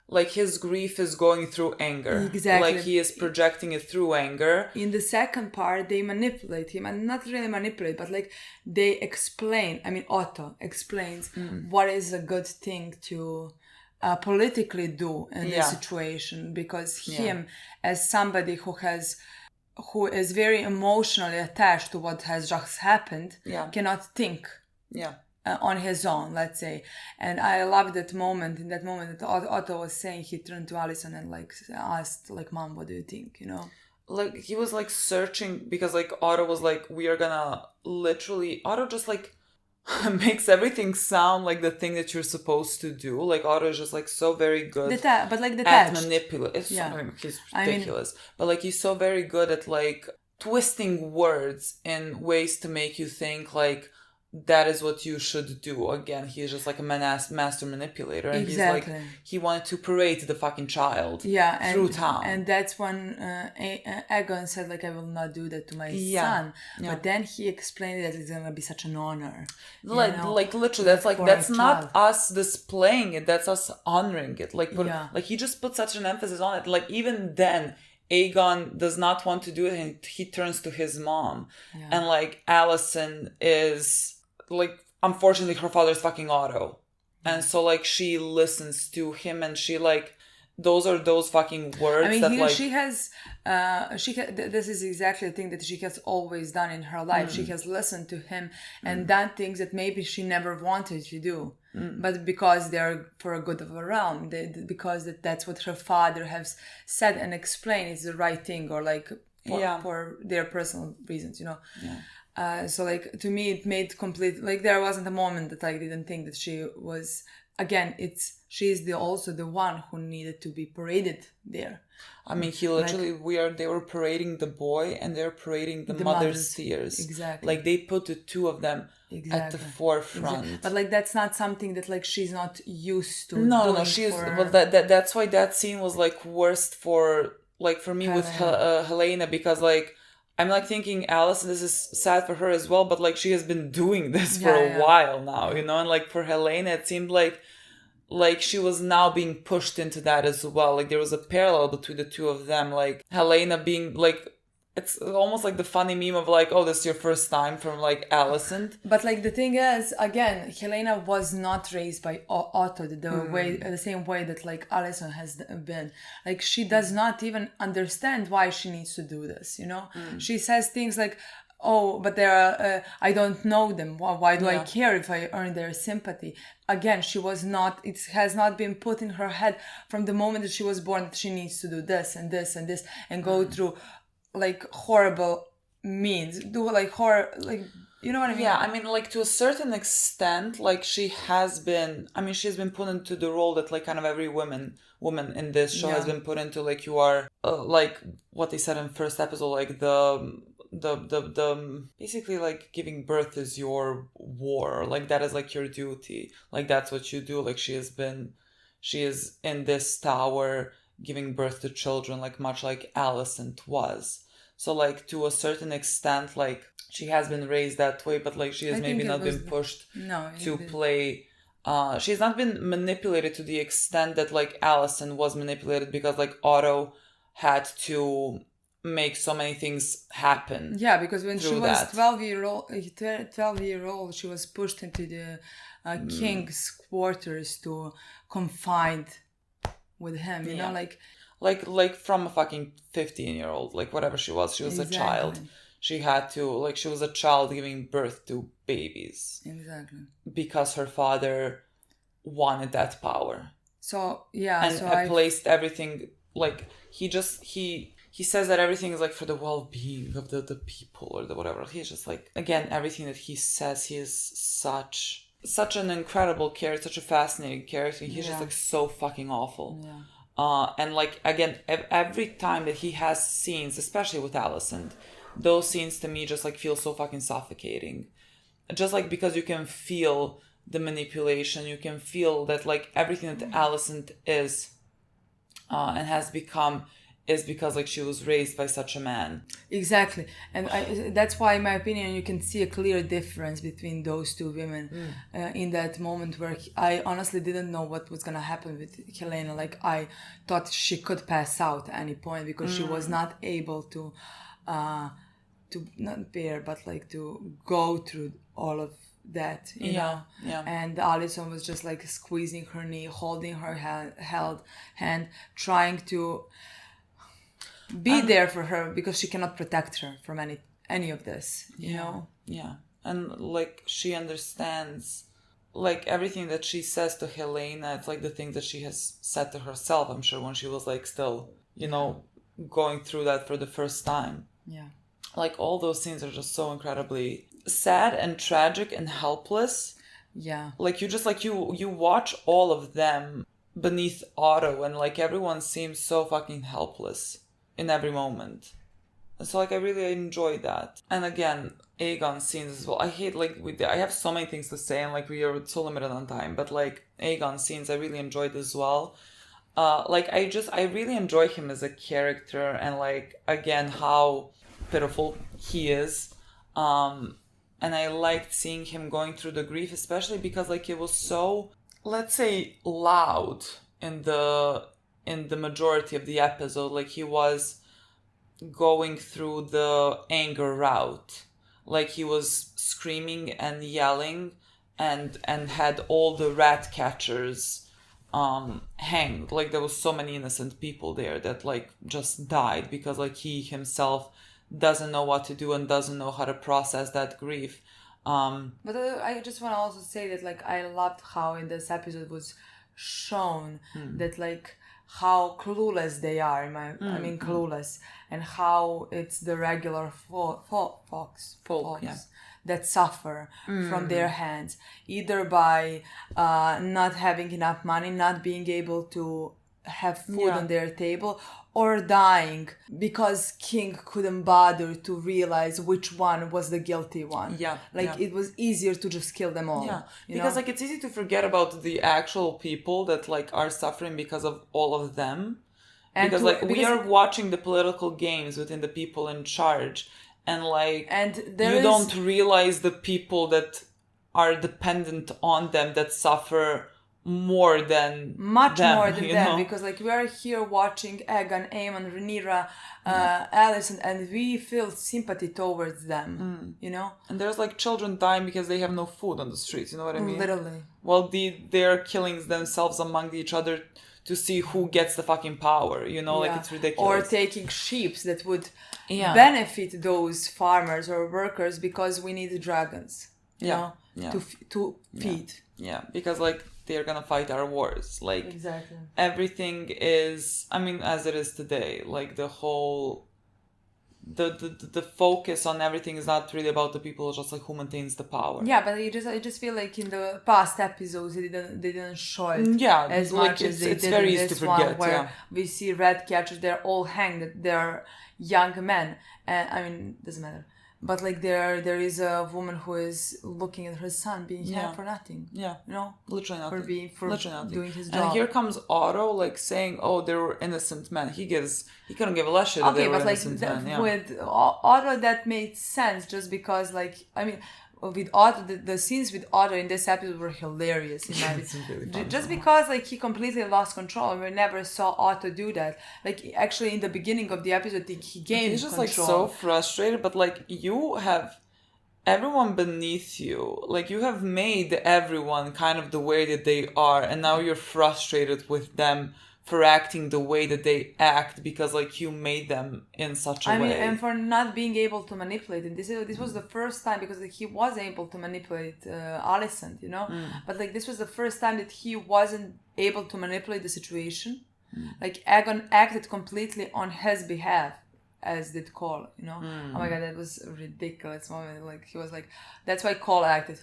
B: like his grief is going through anger.
A: Exactly,
B: like he is projecting it through anger.
A: In the second part, they manipulate him, and not really manipulate, but like they explain. I mean, Otto explains what is a good thing to politically do in this situation, because him as somebody who is very emotionally attached to what has just happened, cannot think on his own, let's say. And I love that moment. In that moment that Otto was saying, he turned to Alison and like asked, like, Mom, what do you think, you know?
B: Like he was like searching, because like Otto was like, we are gonna literally... Otto just like makes everything sound like the thing that you're supposed to do. Like Otto is just like so very good
A: but like
B: at manipulate. He's ridiculous. But like he's so very good at like twisting words in ways to make you think like that is what you should do. Again, he's just like a master manipulator, and he's like, he wanted to parade the fucking child through town.
A: And that's when Aegon said like, I will not do that to my son. But then he explained that it's gonna be such an honor.
B: Like literally, that's like, that's not us displaying it, that's us honoring it. Like he just put such an emphasis on it. Like even then Aegon does not want to do it, and he turns to his mom. And like Alison is like, unfortunately her father's fucking Otto, and so like she listens to him, and she like, those are those fucking words. I mean,
A: she has this is exactly the thing that she has always done in her life. She has listened to him and done things that maybe she never wanted to do, but because they're for a good of a realm, because that's what her father has said and explained is the right thing, or like for their personal reasons, you know. So like to me it made complete, like there wasn't a moment that I didn't think that she was, again, she's also the one who needed to be paraded there. I mean,
B: he literally, they were parading the boy, and they're parading the mother's tears.
A: Exactly.
B: Like they put the two of them at the forefront.
A: But like that's not something that like she's not used to.
B: No, she's well. That's why that scene was like worst for me with Helena, because like, I'm like thinking, Alison, this is sad for her as well, but like she has been doing this for a while now, you know, and like for Helena, it seemed like like she was now being pushed into that as well. Like there was a parallel between the two of them. Like Helena being like, it's almost like the funny meme of like, oh, this is your first time from like Alicent.
A: But like the thing is, again, Helena was not raised by Otto the same way that like Alicent has been. Like she does not even understand why she needs to do this. You know, she says things like, "Oh, but I don't know them. Why do I care if I earn their sympathy?" Again, she was not. It has not been put in her head from the moment that she was born that she needs to do this and this and this and go through like horrible means, do like horror, like, you know what I mean?
B: Yeah, I mean, like to a certain extent, like she has been. I mean, she's been put into the role that like kind of every woman in this show has been put into. Like you are, like what they said in first episode, like the basically like giving birth is your war. Like that is like your duty. Like that's what you do. Like she is in this tower giving birth to children, like much like Alicent was. So like to a certain extent, like she has been raised that way, but like she has maybe not been pushed to play. She's not been manipulated to the extent that like Alicent was manipulated, because like Otto had to make so many things happen.
A: Yeah, because when she was 12 year old, she was pushed into the king's quarters to confide with him. You know,
B: like from a fucking 15-year-old, like whatever she was a child. She had to, like, she was a child giving birth to babies.
A: Exactly.
B: Because her father wanted that power.
A: So, yeah.
B: And
A: so
B: placed everything, like, he says that everything is, like, for the well-being of the people or the whatever. He's just, like, again, everything that he says, he is such an incredible character, such a fascinating character. He's just, like, so fucking awful.
A: Yeah.
B: And, like, again, every time that he has scenes, especially with Alicent, those scenes to me just like feel so fucking suffocating. Just like because you can feel the manipulation, you can feel that like everything that Alicent is and has become is because like she was raised by such a man.
A: Exactly. And that's why, in my opinion, you can see a clear difference between those two women in that moment where I honestly didn't know what was going to happen with Helena. Like I thought she could pass out at any point because she was not able to not bear, but like to go through all of that, you know. And Alison was just like squeezing her knee, holding her hand, trying to be there for her because she cannot protect her from any of this, you know.
B: Yeah. And like she understands like everything that she says to Helena. It's like the things that she has said to herself, I'm sure, when she was like still, you know, going through that for the first time.
A: Yeah.
B: Like all those scenes are just so incredibly sad and tragic and helpless.
A: Yeah.
B: Like you just like you watch all of them beneath Otto, and like everyone seems so fucking helpless in every moment. And so like I really enjoyed that. And again, Aegon scenes as well. I hate like I have so many things to say, and like we are so limited on time, but like Aegon scenes I really enjoyed as well. Like I really enjoy him as a character, and like again how pitiful he is, and I liked seeing him going through the grief, especially because like it was so, let's say, loud in the majority of the episode. Like he was going through the anger route, like he was screaming and yelling and had all the rat catchers hanged. Like there was so many innocent people there that like just died because like he himself doesn't know what to do and doesn't know how to process that grief.
A: But I just want to also say that like I loved how in this episode was shown that like how clueless they are. I mean clueless, and how it's the regular folks that suffer from their hands, either by not having enough money, not being able to have food on their table, or dying because King couldn't bother to realize which one was the guilty one. It was easier to just kill them all.
B: Because like it's easy to forget about the actual people that like are suffering because of all of them. And because we are watching the political games within the people in charge, and like don't realize the people that are dependent on them, that suffer more than
A: much
B: them,
A: more than
B: you
A: them,
B: know?
A: because like we are here watching Egan, Aemon, Rhaenyra, Alicent, and we feel sympathy towards them, you know?
B: And there's like children dying because they have no food on the streets, you know what I mean?
A: Literally.
B: Well, they're killing themselves among each other to see who gets the fucking power, you know? Like, it's ridiculous.
A: Or taking sheep that would benefit those farmers or workers because we need dragons, you know, to feed.
B: Yeah, because like they're gonna fight our wars. Like,
A: exactly.
B: Everything is, I mean, as it is today. Like the whole, the focus on everything is not really about the people, just like who maintains the power.
A: Yeah, but I just feel like in the past episodes they didn't show it as
B: like
A: much as they
B: it's
A: did
B: very
A: in
B: easy
A: this
B: to forget,
A: one, where we see red catchers, they're all hanged, they're young men, and I mean, doesn't matter. But like there is a woman who is looking at her son being hanged for nothing.
B: Yeah.
A: You know?
B: Literally nothing.
A: For doing his job.
B: And here comes Otto like saying, oh, they were innocent men. He couldn't give a less shit that they were innocent men. Yeah.
A: With Otto that made sense just because like, I mean, with Otto, the scenes with Otto in this episode were hilarious in my opinion. Just because like he completely lost control, and we never saw Otto do that. Like actually in the beginning of the episode, he gained
B: He's just
A: control.
B: like so frustrated, but like you have everyone beneath you. Like you have made everyone kind of the way that they are, and now you're frustrated with them for acting the way that they act because like you made them in such a way.
A: I mean, and for not being able to manipulate it. This was the first time, because like, he was able to manipulate Alicent, you know? But like this was the first time that he wasn't able to manipulate the situation. Like Aegon acted completely on his behalf, as did Cole, you know? Oh my god, that was a ridiculous moment. Like he was like, that's why Cole acted.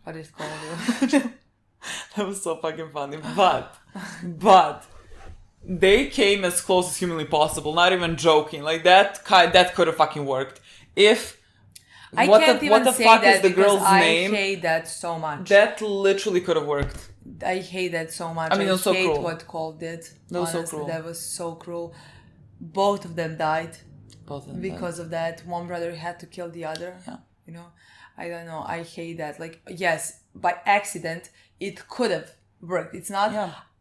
A: What did Cole do?
B: That was so fucking funny. But they came as close as humanly possible, not even joking. Like that could have fucking worked. If what the fuck is the girl's name?
A: I hate that so much.
B: That literally could have worked.
A: I hate that so much.
B: I mean, it was so
A: hate
B: cruel.
A: what Cole did.
B: That was so cruel.
A: That was so cruel. Both of them died.
B: Both of them
A: because of that. One brother had to kill the other.
B: Yeah.
A: You know, I don't know. I hate that. Like, yes, by accident, it could have worked. It's not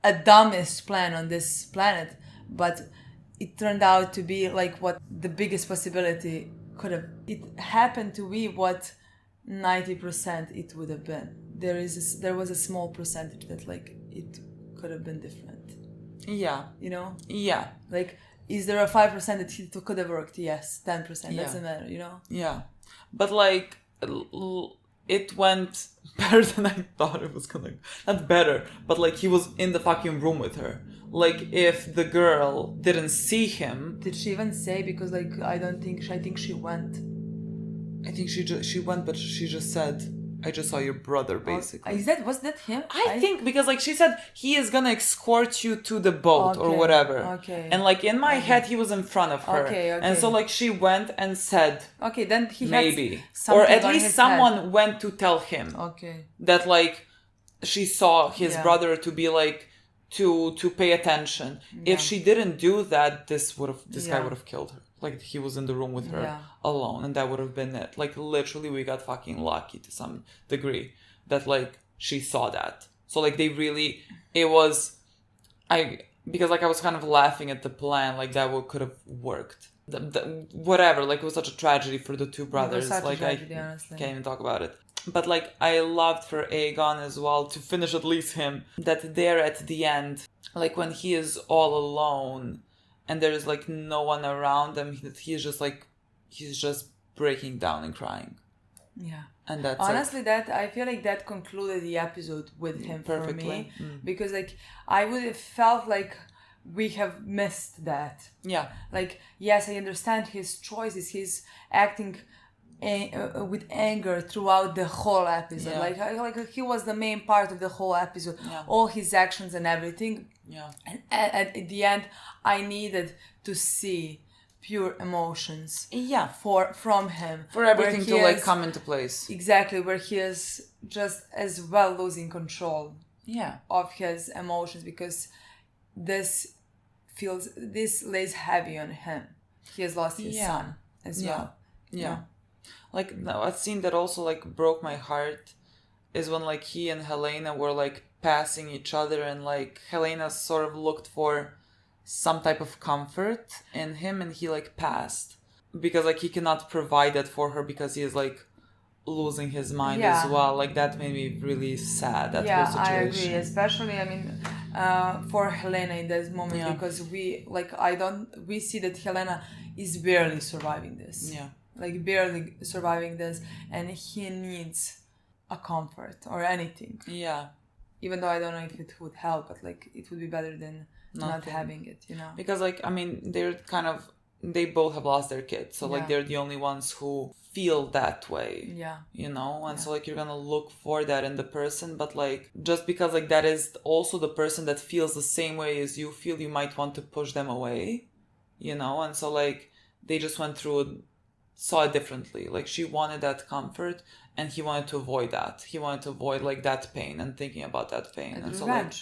A: a dumbest plan on this planet, but it turned out to be like what the biggest possibility could have. It happened to be what 90% it would have been. There was a small percentage that like it could have been different.
B: Yeah.
A: You know?
B: Yeah.
A: Like, is there a 5% that it could have worked? Yes. 10%. Doesn't matter, you know?
B: Yeah. But like, it went better than I thought it was gonna. Not better, but like he was in the fucking room with her. Like if the girl didn't see him.
A: Did she even say? Because like I think she went.
B: I think she went, but she just said, I just saw your brother, basically.
A: Was that him?
B: I think because like she said he is gonna escort you to the boat or whatever.
A: Okay.
B: And like in my head he was in front of her.
A: Okay.
B: And so like she went and said.
A: Okay, then he
B: maybe.
A: Had
B: or at least someone went to tell him.
A: Okay.
B: That like she saw his brother to be like to pay attention. Yeah. If she didn't do that, this guy would have killed her. Like he was in the room with her alone, and that would have been it. Like literally we got fucking lucky to some degree that like she saw that. So like they really, it was, because like I was kind of laughing at the plan, like that could have worked. Whatever, like it was such a tragedy for the two brothers. Like
A: tragedy, honestly.
B: Can't even talk about it. But like I loved for Aegon as well, to finish at least him, that there at the end, like when he is all alone and there's like no one around him, he's just breaking down and crying.
A: Yeah.
B: And that's
A: honestly that I feel like that concluded the episode with him perfectly. For me. Because like I would have felt like we have missed that.
B: Yeah.
A: Like, yes, I understand his choices. He's acting with anger throughout the whole episode. Yeah. Like he was the main part of the whole episode. Yeah. All his actions and everything.
B: Yeah.
A: And at the end, I needed to see pure emotions.
B: Yeah.
A: From him.
B: For everything to like come into place.
A: Exactly, where he is just as well losing control.
B: Yeah.
A: Of his emotions, because this lays heavy on him. He has lost his son as well.
B: Yeah. Like a scene that also like broke my heart is when like he and Helena were like passing each other, and like Helena sort of looked for some type of comfort in him, and he like passed because like he cannot provide that for her because he is like losing his mind as well. Like that made me really sad, that whole situation.
A: I agree, especially for Helena in this moment, because we see that Helena is barely surviving this, like barely surviving this, and he needs a comfort or anything, even though I don't know if it would help, but like it would be better than not having it,
B: because like I mean they both have lost their kids, so like they're the only ones who feel that way, and so like you're gonna look for that in the person, but like just because like that is also the person that feels the same way as you feel, you might want to push them away, and so like they just saw it differently. Like she wanted that comfort and he wanted to avoid that. He wanted to avoid like that pain and thinking about that pain, and so
A: revenge.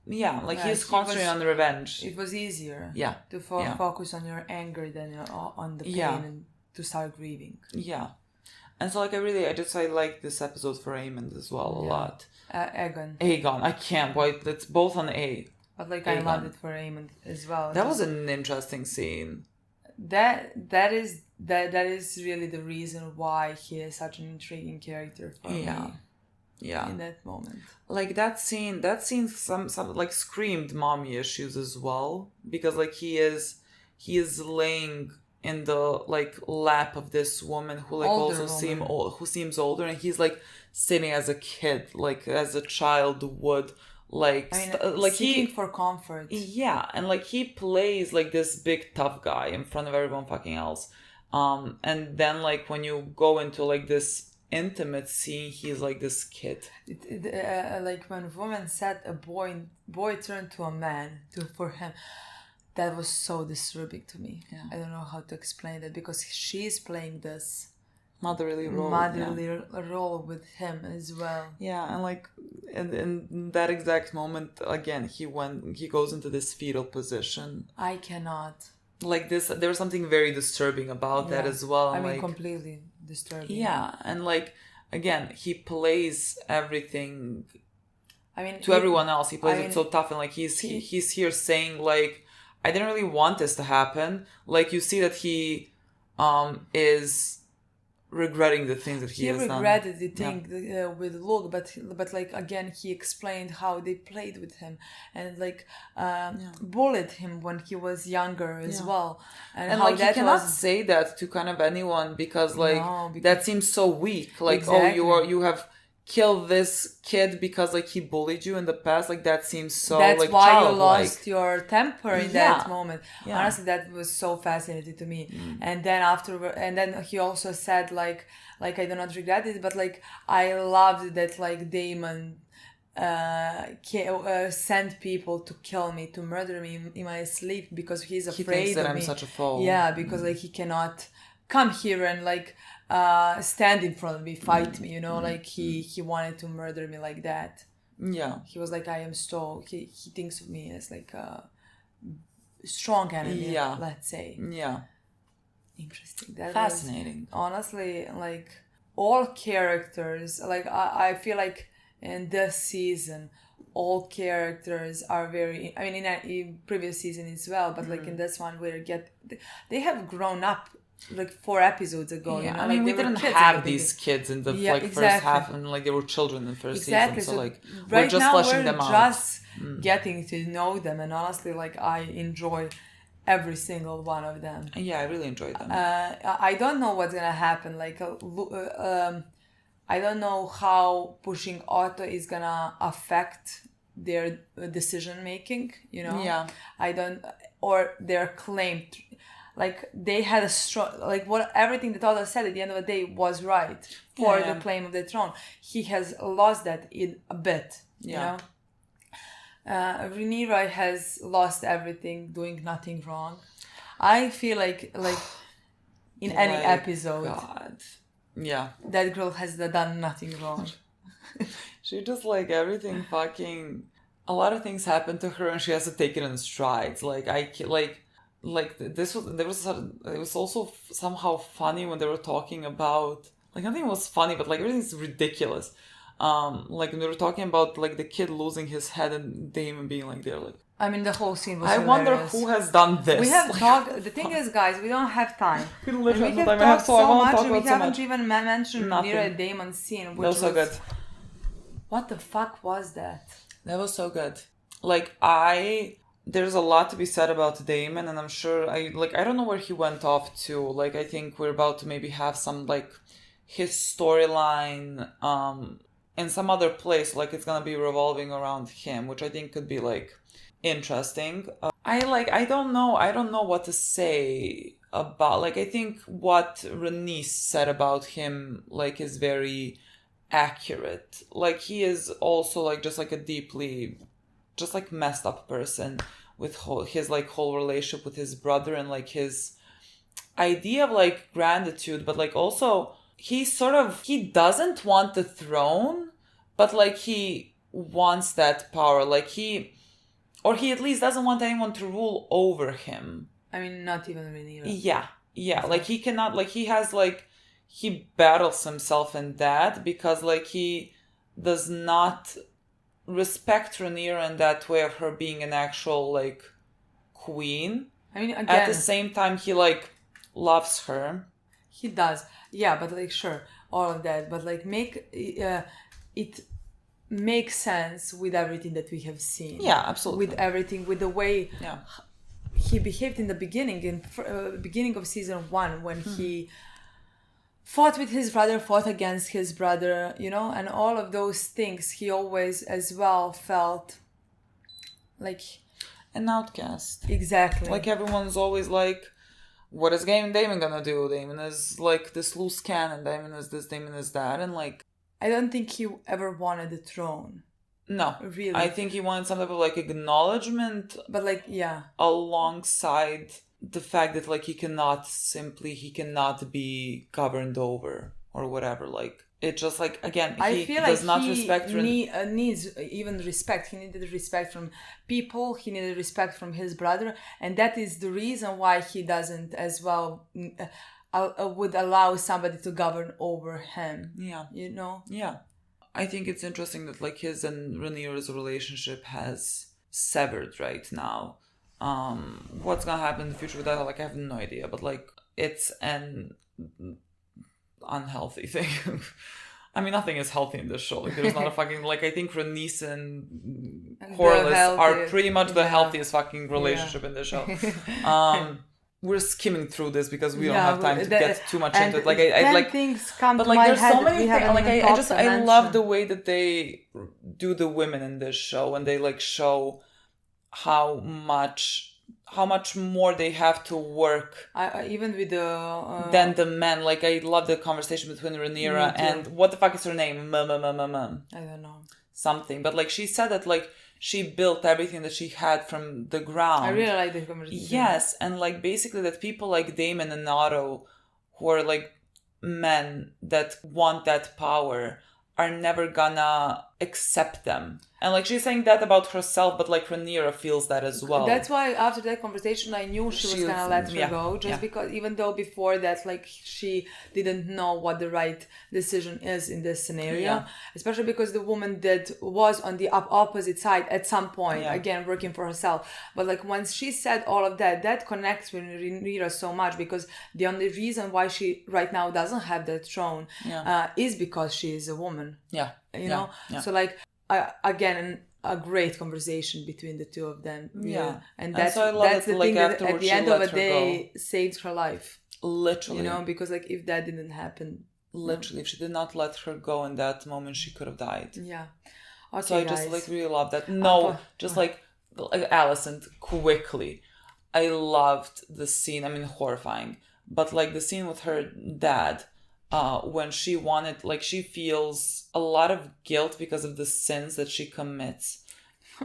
B: He's concentrating on the revenge.
A: It was easier to focus on your anger than on the pain and to start grieving.
B: And so like I like this episode for Aemond as well a lot. Aegon, I can't wait. It's both on A.
A: But like Aegon. I loved it for Aemond as well.
B: That was an interesting scene.
A: That is really the reason why he is such an intriguing character for me. In that moment,
B: like that scene some like screamed mommy issues as well, because like he is laying in the like lap of this woman who like who seems older, and he's like sitting as a kid, like as a child would, like
A: seeking for comfort.
B: And like he plays like this big tough guy in front of everyone fucking else, and then like when you go into like this intimate scene, he's like this kid.
A: Like when a woman said a boy turned to a man for him, that was so disturbing to me. I don't know how to explain that, because she's playing this
B: motherly
A: role with him as well.
B: And like in that exact moment again, he goes into this fetal position.
A: I cannot.
B: Like this, there was something very disturbing about that as well.
A: I mean, completely disturbing.
B: And like again, he plays everything. Everyone else, he plays it so tough, and like he's here saying like, I didn't really want this to happen. Like you see that he is regretting the things that he has done.
A: He regretted the thing with Luke, but like again, he explained how they played with him and like bullied him when he was younger as well, and how
B: like that he cannot say that to kind of anyone, because that seems so weak. Like you have killed this kid because like he bullied you in the past. Like that seems so
A: that's
B: like
A: why
B: childlike.
A: You lost your temper in that moment. Honestly, that was so fascinating to me. And then he also said like I do not regret it, but like I loved that like Daemon sent people to kill me, to murder me in my sleep, because he's afraid
B: he thinks that
A: of
B: I'm
A: me.
B: Such a fool.
A: Because like he cannot come here and like stand in front of me, fight me, like he wanted to murder me like that. He was like, I am so he thinks of me as like a strong enemy, let's say. Interesting. That
B: fascinating.
A: Honestly, like all characters, like I feel like in this season all characters are very, I mean in previous season as well, but like in this one they have grown up like 4 episodes ago.
B: I mean, we didn't have these kids in the first half, and like they were children in the first season, so like
A: right
B: we're just
A: now
B: fleshing them out.
A: Just getting to know them, and honestly like I enjoy every single one of them.
B: I really enjoyed them.
A: I don't know what's gonna happen, like I don't know how pushing Otto is gonna affect their decision making, I don't, or their claim like they had a strong, like everything that Otto said at the end of the day was right for the claim of the throne. He has lost that in a bit, you know. Rhaenyra has lost everything, doing nothing wrong. I feel like in any episode, that girl has done nothing wrong.
B: She just like everything fucking. A lot of things happen to her, and she has to take it in strides. It was also somehow funny when they were talking about, like, nothing was funny, but like everything's ridiculous. like we were talking about like the kid losing his head and Damon being like there, like.
A: I mean, the whole scene was
B: I
A: hilarious.
B: wonder who has done this.
A: We have
B: Like,
A: talked. The thing is, guys, we don't have time.
B: We
A: And
B: literally
A: we
B: have
A: have
B: no time.
A: talked so much, and we
B: so
A: haven't
B: much.
A: even mentioned
B: Nothing.
A: Rhaenyra and Damon's scene, which
B: That was so good.
A: What the fuck was that?
B: That was so good. Like there's a lot to be said about Damon, and I'm sure I don't know where he went off to. Like I think we're about to maybe have some like his storyline in some other place. Like it's gonna be revolving around him, which I think could be like interesting. I don't know what to say about, like, I think what Renice said about him like is very accurate. Like he is also like just like a deeply just like messed up person with his like whole relationship with his brother and like his idea of like gratitude, but like also he doesn't want the throne, but like he wants that power, like he at least doesn't want anyone to rule over him.
A: I mean, not even Rhaenyra.
B: Yeah, like he cannot, like he has like he battles himself in that because like he does not respect Rhaenyra in that way of her being an actual like queen.
A: I mean, again,
B: at the same time he like loves her.
A: He does, yeah, but like sure, all of that, but like it makes sense with everything that we have seen.
B: Yeah, absolutely.
A: With everything, with the way he behaved in the beginning, beginning of season 1, when he fought with his brother, fought against his brother, you know, and all of those things. He always as well felt like
B: an outcast.
A: Exactly.
B: Like everyone's always like, what is Damon gonna do? Damon is like this loose cannon. Damon is this, Damon is that. And like,
A: I don't think he ever wanted the throne.
B: No.
A: Really.
B: I think he wanted some type of like acknowledgement.
A: But like, yeah.
B: Alongside the fact that like he cannot be governed over or whatever. Like, it just like, again, he does not respect her.
A: Needs even respect. He needed respect from people. He needed respect from his brother. And that is the reason why he doesn't as well would allow somebody to govern over him.
B: Yeah.
A: You know?
B: Yeah. I think it's interesting that like his and Rhaenyra's relationship has severed right now. What's gonna happen in the future with that, like I have no idea, but like it's an unhealthy thing. I mean, nothing is healthy in this show. Like there's not a fucking, like I think Rhaenys and Corlys are pretty much the healthiest fucking relationship in the show. We're skimming through this because we don't have time to get too much into it. Like I like
A: things come
B: but
A: to
B: like
A: my
B: there's
A: head
B: so many things. Like I love the
A: way
B: way that they do the women in this show, and they like show how much more they have to work
A: even with the
B: than the men. Like I love the conversation between Rhaenyra and what the fuck is her name?
A: I don't know.
B: Something, but like she said that like she built everything that she had from the ground.
A: I really like the conversation.
B: Yes, and like basically that people like Daemon and Otto, who are like men that want that power, are never gonna accept them. And like she's saying that about herself, but like Rhaenyra feels that as well.
A: That's why after that conversation I knew she was gonna let her go, just because even though before that like she didn't know what the right decision is in this scenario, especially because the woman that was on the opposite side at some point, again working for herself. But like once she said all of that, that connects with Rhaenyra so much, because the only reason why she right now doesn't have that throne is because she is a woman. You know? So like again, a great conversation between the two of them. And that's the thing that at the end of the day saved her life.
B: Literally.
A: You know, because like if that didn't happen.
B: Literally, if she did not let her go in that moment, she could have died.
A: Yeah. Okay,
B: so I just like really love that. No, just like Allison, quickly. I loved the scene. I mean, horrifying. But like the scene with her dad, when she wanted, like she feels a lot of guilt because of the sins that she commits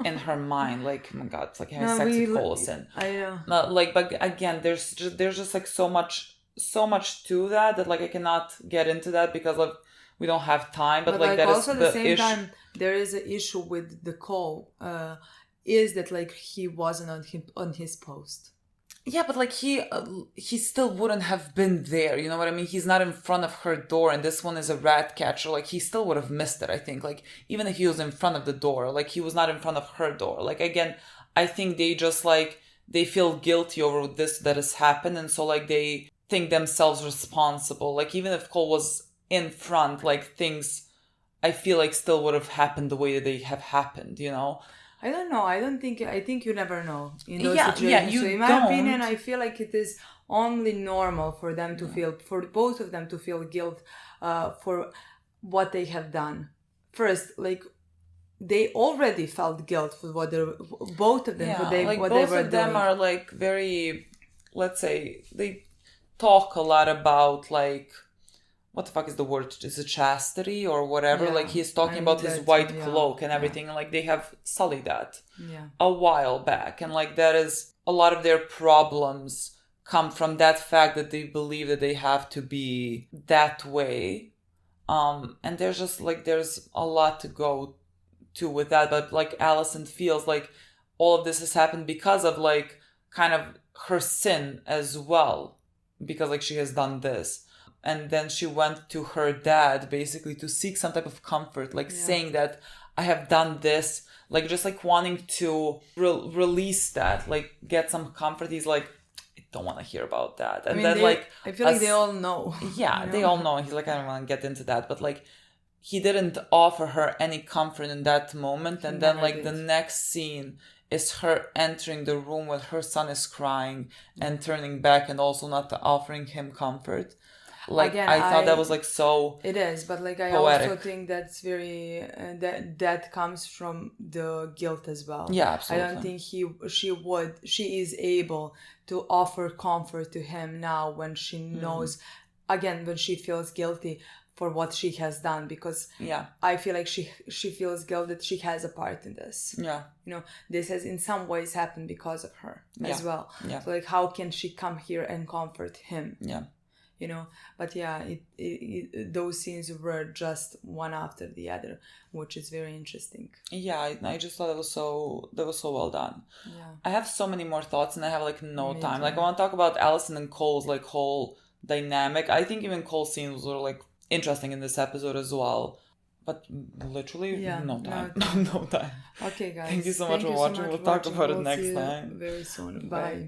B: in her mind. Like, oh my God, it's like having sex with Colson.
A: I know.
B: Like, but again, there's just like so much to that like I cannot get into that because of we don't have time. But like that
A: also
B: is
A: at the same time, there is an issue with the call. Is that like he wasn't on his post.
B: Yeah, but like he still wouldn't have been there. You know what I mean? He's not in front of her door, and this one is a rat catcher. Like he still would have missed it. I think. Like even if he was in front of the door, like he was not in front of her door. Like again, I think they just like they feel guilty over this that has happened, and so like they think themselves responsible. Like even if Cole was in front, like things I feel like still would have happened the way that they have happened. You know.
A: I don't know. I think you never know in those
B: Yeah,
A: situations.
B: you
A: So in my
B: don't.
A: opinion, I feel like it is only normal for them to feel, for both of them to feel guilt for what they have done. First, like they already felt guilt for what they both of them
B: Yeah,
A: what they
B: like
A: what
B: both
A: they were
B: of them
A: doing.
B: are like very, let's say, they talk a lot about like, what the fuck is the word? Is it chastity or whatever?
A: Yeah,
B: Like he's talking
A: and
B: about his
A: that,
B: white
A: yeah,
B: cloak and
A: yeah.
B: everything, and like they have sullied that
A: Yeah.
B: a while back, and like that is a lot of their problems come from that fact that they believe that they have to be that way, and there's just like there's a lot to go to with that, but like Allison feels like all of this has happened because of like kind of her sin as well, because like she has done this, and then she went to her dad basically to seek some type of comfort, like saying that I have done this, like just like wanting to release that, like get some comfort. He's like, I don't want to hear about that. And then like
A: I feel like they all know.
B: yeah, they all know. He's like, I don't want to get into that, but like he didn't offer her any comfort in that moment. And then like the next scene is her entering the room where her son is crying and turning back and also not offering him comfort. Like
A: Again,
B: I thought that was like so
A: it is, but like I
B: poetic.
A: also think that's very that comes from the guilt as well.
B: Yeah, absolutely.
A: I don't think she is able to offer comfort to him now when she knows, again, when she feels guilty for what she has done, because I feel like she feels guilt that she has a part in this.
B: Yeah.
A: You know, this has in some ways happened because of her as well.
B: Yeah.
A: So like how can she come here and comfort him?
B: Yeah.
A: You know, but yeah, those scenes were just one after the other, which is very interesting.
B: Yeah, I just thought that was so well done.
A: Yeah.
B: I have so many more thoughts and I have like no
A: Me
B: time.
A: too.
B: Like I want to talk about Allison and Cole's like whole dynamic. I think even Cole's scenes were like interesting in this episode as well. But literally no time. No time.
A: Okay, guys.
B: Thank you so much for watching. We'll talk about it next time.
A: Very soon. Bye.